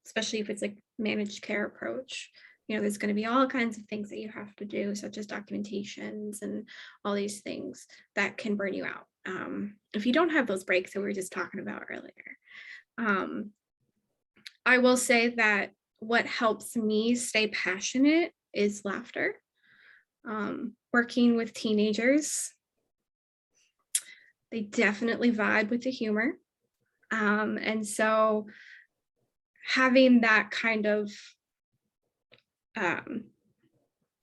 especially if it's like managed care approach, there's going to be all kinds of things that you have to do, such as documentations and all these things that can burn you out. If you don't have those breaks that we were just talking about earlier. I will say that what helps me stay passionate is laughter. Working with teenagers, they definitely vibe with the humor. And so having that kind of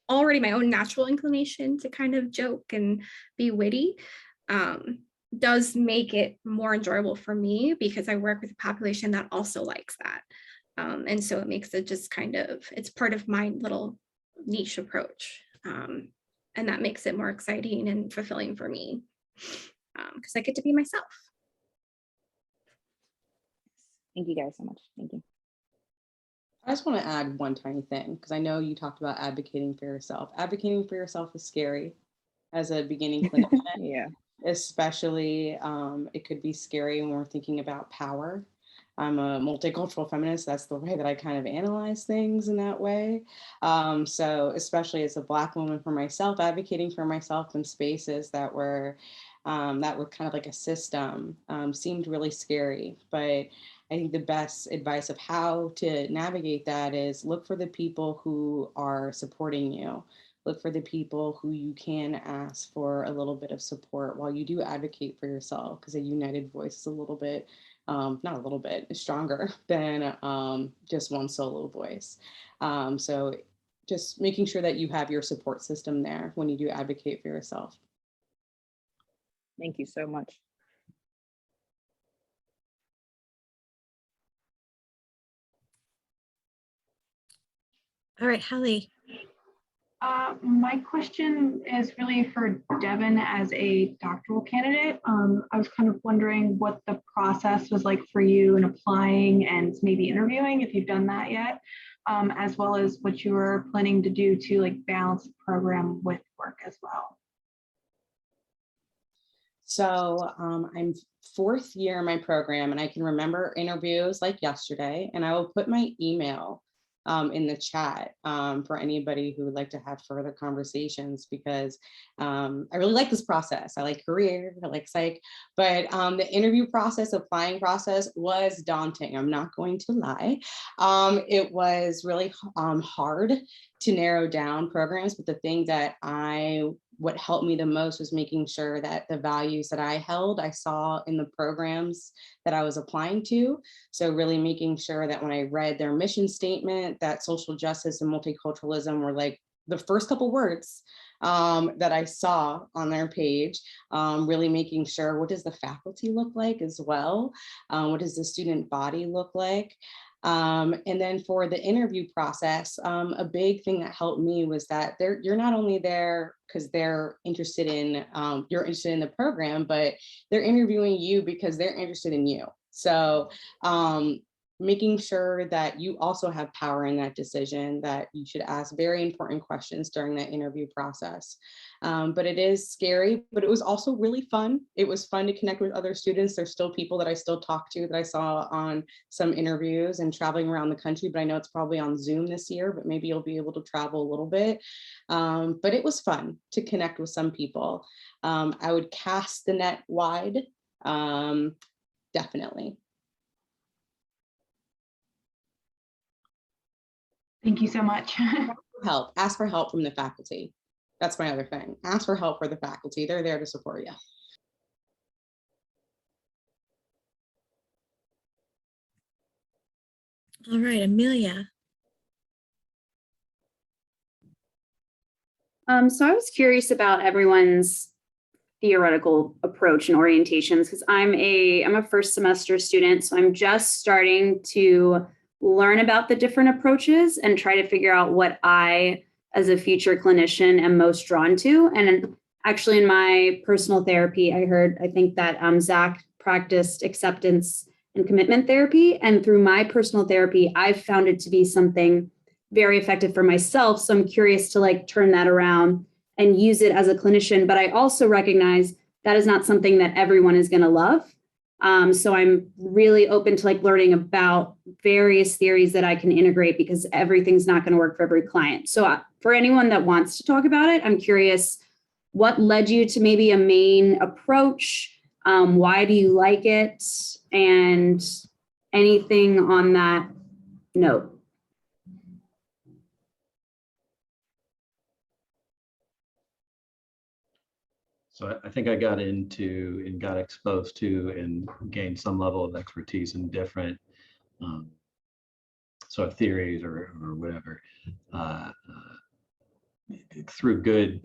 already my own natural inclination to kind of joke and be witty does make it more enjoyable for me, because I work with a population that also likes that. And so it makes it just kind of, it's part of my little niche approach. And that makes it more exciting and fulfilling for me, because I get to be myself. Thank you guys so much. Thank you. I just want to add one tiny thing, because I know you talked about advocating for yourself. Advocating for yourself is scary as a beginning clinician. Yeah. Especially, it could be scary when we're thinking about power. I'm a multicultural feminist. That's the way that I kind of analyze things in that way. So especially as a Black woman, for myself, advocating for myself in spaces that were kind of like a system seemed really scary. But I think the best advice of how to navigate that is look for the people who are supporting you. Look for the people who you can ask for a little bit of support while you do advocate for yourself, because a united voice is a little bit, not a little bit, stronger than just one solo voice. So just making sure that you have your support system there when you do advocate for yourself. Thank you so much. All right, Hallie. My question is really for Devin as a doctoral candidate. I was kind of wondering what the process was like for you in applying and maybe interviewing, if you've done that yet, as well as what you were planning to do to like balance the program with work as well. So I'm fourth year in my program, and I can remember interviews like yesterday, and I will put my email in the chat for anybody who would like to have further conversations, because I really like this process. I like career, I like psych, but the interview process, applying process was daunting. I'm not going to lie. It was really hard to narrow down programs, but the thing that what helped me the most was making sure that the values that I held, I saw in the programs that I was applying to. So really making sure that when I read their mission statement, that social justice and multiculturalism were like the first couple words that I saw on their page, really making sure, what does the faculty look like as well? What does the student body look like? And then for the interview process, a big thing that helped me was that you're not only there because they're interested in, you're interested in the program, but they're interviewing you because they're interested in you. So making sure that you also have power in that decision, that you should ask very important questions during that interview process. But it is scary, but it was also really fun. It was fun to connect with other students. There's still people that I still talk to that I saw on some interviews and traveling around the country, but I know it's probably on Zoom this year, but maybe you'll be able to travel a little bit. But it was fun to connect with some people. I would cast the net wide, definitely. Thank you so much. Help, ask for help from the faculty. That's my other thing. Ask for help for the faculty. They're there to support you. All right, Amelia. So I was curious about everyone's theoretical approach and orientations, because I'm a first semester student, so I'm just starting to learn about the different approaches and try to figure out what I, as a future clinician, am most drawn to. And actually in my personal therapy, I think that Zach practiced acceptance and commitment therapy. And through my personal therapy, I've found it to be something very effective for myself. So I'm curious to like turn that around and use it as a clinician. But I also recognize that is not something that everyone is going to love. So I'm really open to like learning about various theories that I can integrate, because everything's not going to work for every client. So for anyone that wants to talk about it, I'm curious, what led you to maybe a main approach? Why do you like it? And anything on that note. So I think I got into and got exposed to and gained some level of expertise in different sort of theories or whatever through good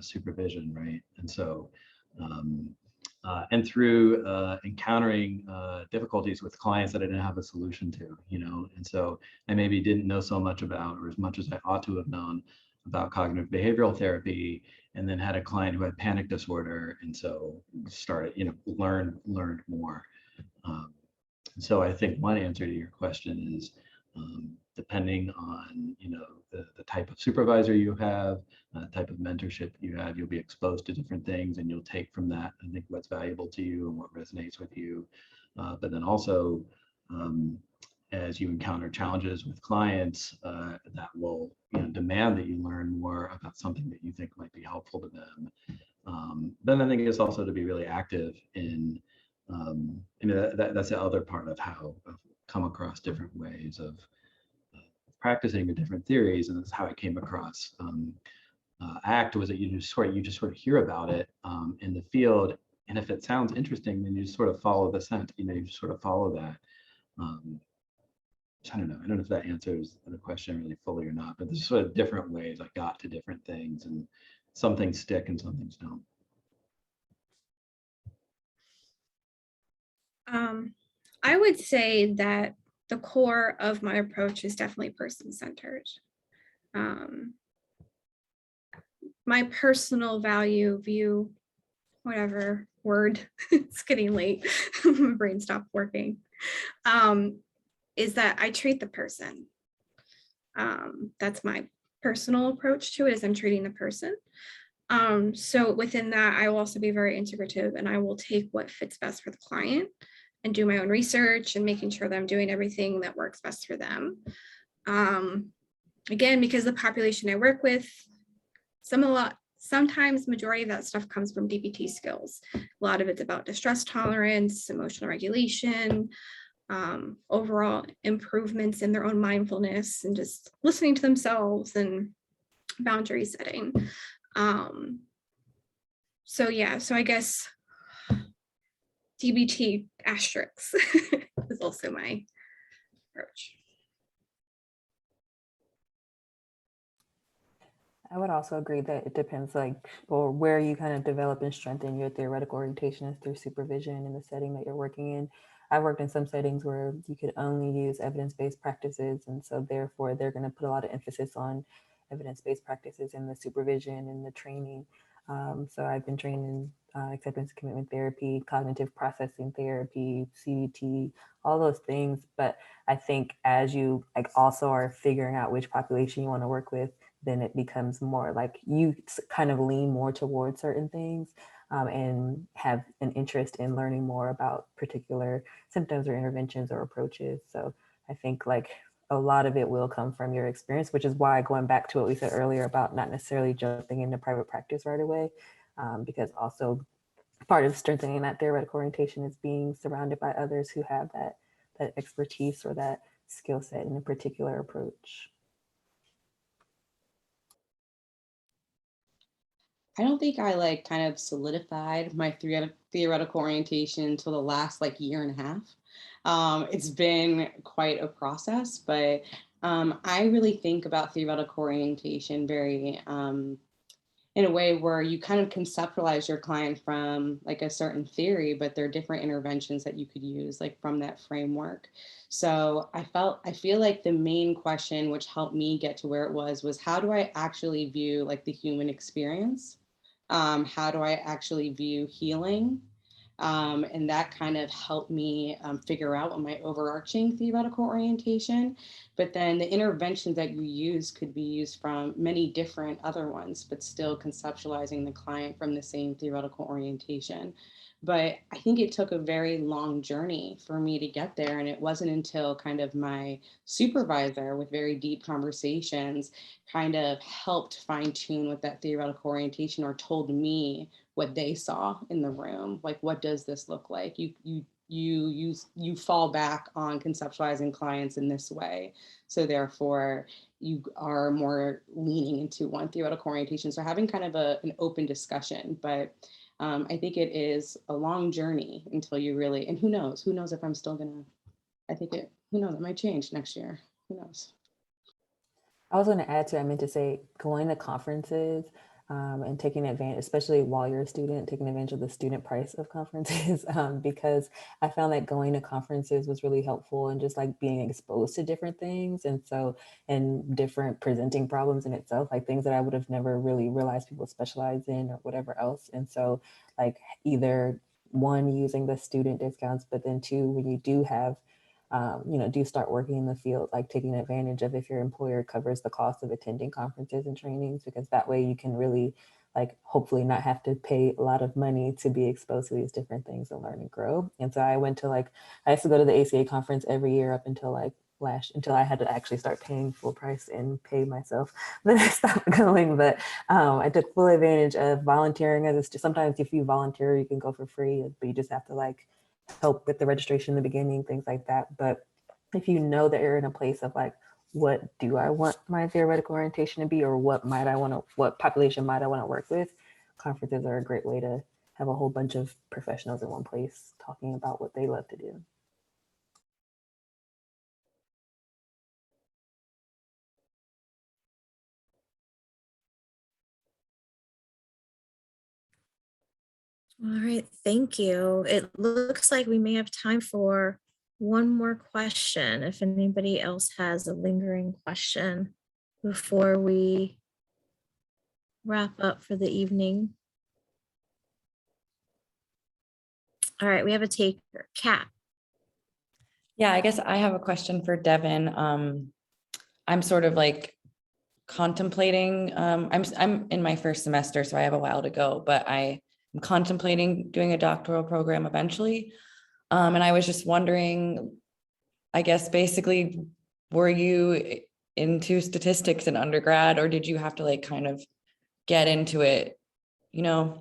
supervision, right? And so and through encountering difficulties with clients that I didn't have a solution to, and so I maybe didn't know so much about, or as much as I ought to have known about cognitive behavioral therapy, and then had a client who had panic disorder, and so started, learned more. So I think one answer to your question is, depending on the type of supervisor you have, type of mentorship you have, you'll be exposed to different things, and you'll take from that, I think, what's valuable to you and what resonates with you. But then also, as you encounter challenges with clients, that will demand that you learn more about something that you think might be helpful to them. Then I think it's also to be really active in, that's the other part of how I've come across different ways of practicing the different theories, and that's how I came across ACT, was that you just sort of hear about it in the field, and if it sounds interesting, then you just sort of follow the scent. You just sort of follow that. I don't know if that answers the question really fully or not, but there's sort of different ways I got to different things, and some things stick and some things don't. I would say that the core of my approach is definitely person-centered. My personal view, whatever word, it's getting late, my brain stopped working, is that I treat the person. That's my personal approach to it, is I'm treating the person. So within that, I will also be very integrative, and I will take what fits best for the client and do my own research and making sure that I'm doing everything that works best for them. Again, because the population I work with, sometimes majority of that stuff comes from DBT skills. A lot of it's about distress tolerance, emotional regulation, overall improvements in their own mindfulness, and just listening to themselves and boundary setting. So I guess DBT asterisks is also my approach. I would also agree that it depends, or where you kind of develop and strengthen your theoretical orientation is through supervision in the setting that you're working in. I've worked in some settings where you could only use evidence-based practices, and so therefore they're going to put a lot of emphasis on evidence-based practices in the supervision and the training. So I've been trained in acceptance and commitment therapy, cognitive processing therapy, CBT, all those things. But I think as you also are figuring out which population you want to work with, then it becomes more like you kind of lean more towards certain things and have an interest in learning more about particular symptoms or interventions or approaches. So I think a lot of it will come from your experience, which is why, going back to what we said earlier about not necessarily jumping into private practice right away, because also part of strengthening that theoretical orientation is being surrounded by others who have that expertise or that skill set in a particular approach. I don't think I kind of solidified my theoretical orientation until the last year and a half. It's been quite a process, but I really think about theoretical orientation very in a way where you kind of conceptualize your client from a certain theory, but there are different interventions that you could use from that framework. So I feel like the main question which helped me get to where it was how do I actually view the human experience? How do I actually view healing? And that kind of helped me figure out what my overarching theoretical orientation. But then the interventions that you use could be used from many different other ones, but still conceptualizing the client from the same theoretical orientation. But I think it took a very long journey for me to get there. And it wasn't until kind of my supervisor with very deep conversations kind of helped fine tune with that theoretical orientation, or told me what they saw in the room. What does this look like? You fall back on conceptualizing clients in this way. So therefore you are more leaning into one theoretical orientation. So having kind of an open discussion, but I think it is a long journey until you really, and who knows if I'm still gonna, I think who knows, it might change next year. Who knows? I was going to add to, I meant to say, going to conferences and taking advantage, especially while you're a student, taking advantage of the student price of conferences, because I found that going to conferences was really helpful and just like being exposed to different things. And so, and different presenting problems in itself, like things that I would have never really realized people specialize in or whatever else. And so like either one, using the student discounts, but then two, when you do have do start working in the field, like taking advantage of if your employer covers the cost of attending conferences and trainings, because that way you can really like hopefully not have to pay a lot of money to be exposed to these different things and learn and grow. And so I used to go to the ACA conference every year up until until I had to actually start paying full price and pay myself. Then I stopped going, but I took full advantage of volunteering. Sometimes if you volunteer, you can go for free, but you just have to like help with the registration in the beginning, things like that. But if you know that you're in a place of like, what do I want my theoretical orientation to be, or what population might I want to work with, conferences are a great way to have a whole bunch of professionals in one place talking about what they love to do. All right, thank you. It looks like we may have time for one more question, if anybody else has a lingering question before we wrap up for the evening. All right, we have a taker, Kat. Yeah, I guess I have a question for Devin. I'm sort of like contemplating, I'm in my first semester, so I have a while to go, but I'm contemplating doing a doctoral program eventually. And I was just wondering, I guess basically, were you into statistics in undergrad, or did you have to like kind of get into it, I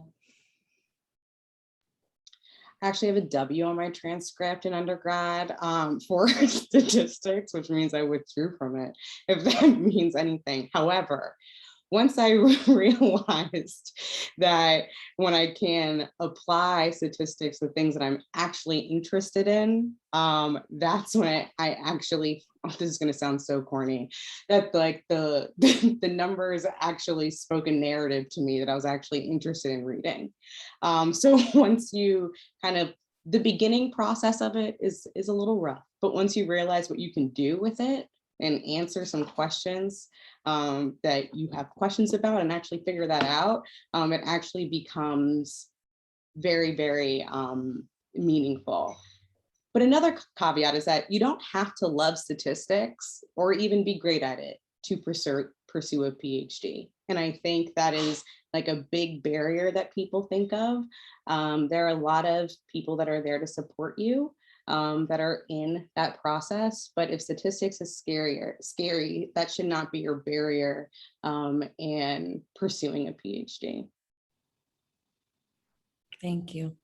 actually have a W on my transcript in undergrad for statistics, which means I withdrew from it, if that means anything. However, once I realized that when I can apply statistics to things that I'm actually interested in, that's when I actually, this is going to sound so corny, that like the numbers actually spoke a narrative to me that I was actually interested in reading. So once you the beginning process of it is a little rough, but once you realize what you can do with it and answer some questions that you have questions about and actually figure that out, it actually becomes very, very meaningful. But another caveat is that you don't have to love statistics or even be great at it to pursue a PhD. And I think that is like a big barrier that people think of. There are a lot of people that are there to support you, that are in that process. But if statistics is scary, that should not be your barrier in pursuing a PhD. Thank you.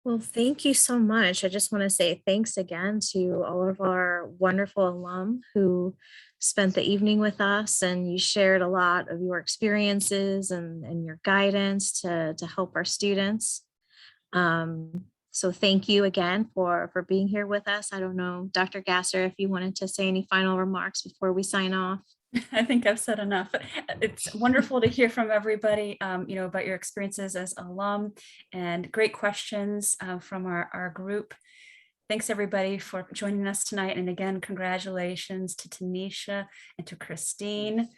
Well, thank you so much. I just want to say thanks again to all of our wonderful alum who spent the evening with us, and you shared a lot of your experiences and your guidance to help our students. So thank you again for being here with us. I don't know, Dr. Gasser, if you wanted to say any final remarks before we sign off. I think I've said enough. It's wonderful to hear from everybody, about your experiences as alum, and great questions from our group. Thanks everybody for joining us tonight. And again, congratulations to Tanisha and to Christine.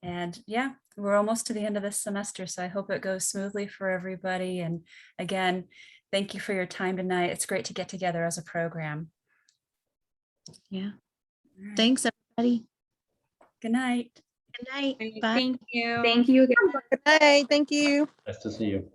And yeah, we're almost to the end of this semester, so I hope it goes smoothly for everybody. And again, thank you for your time tonight. It's great to get together as a program. Yeah. Right. Thanks, everybody. Good night. Good night. Bye. Thank you. Thank you again. Good night. Thank you. Nice to see you.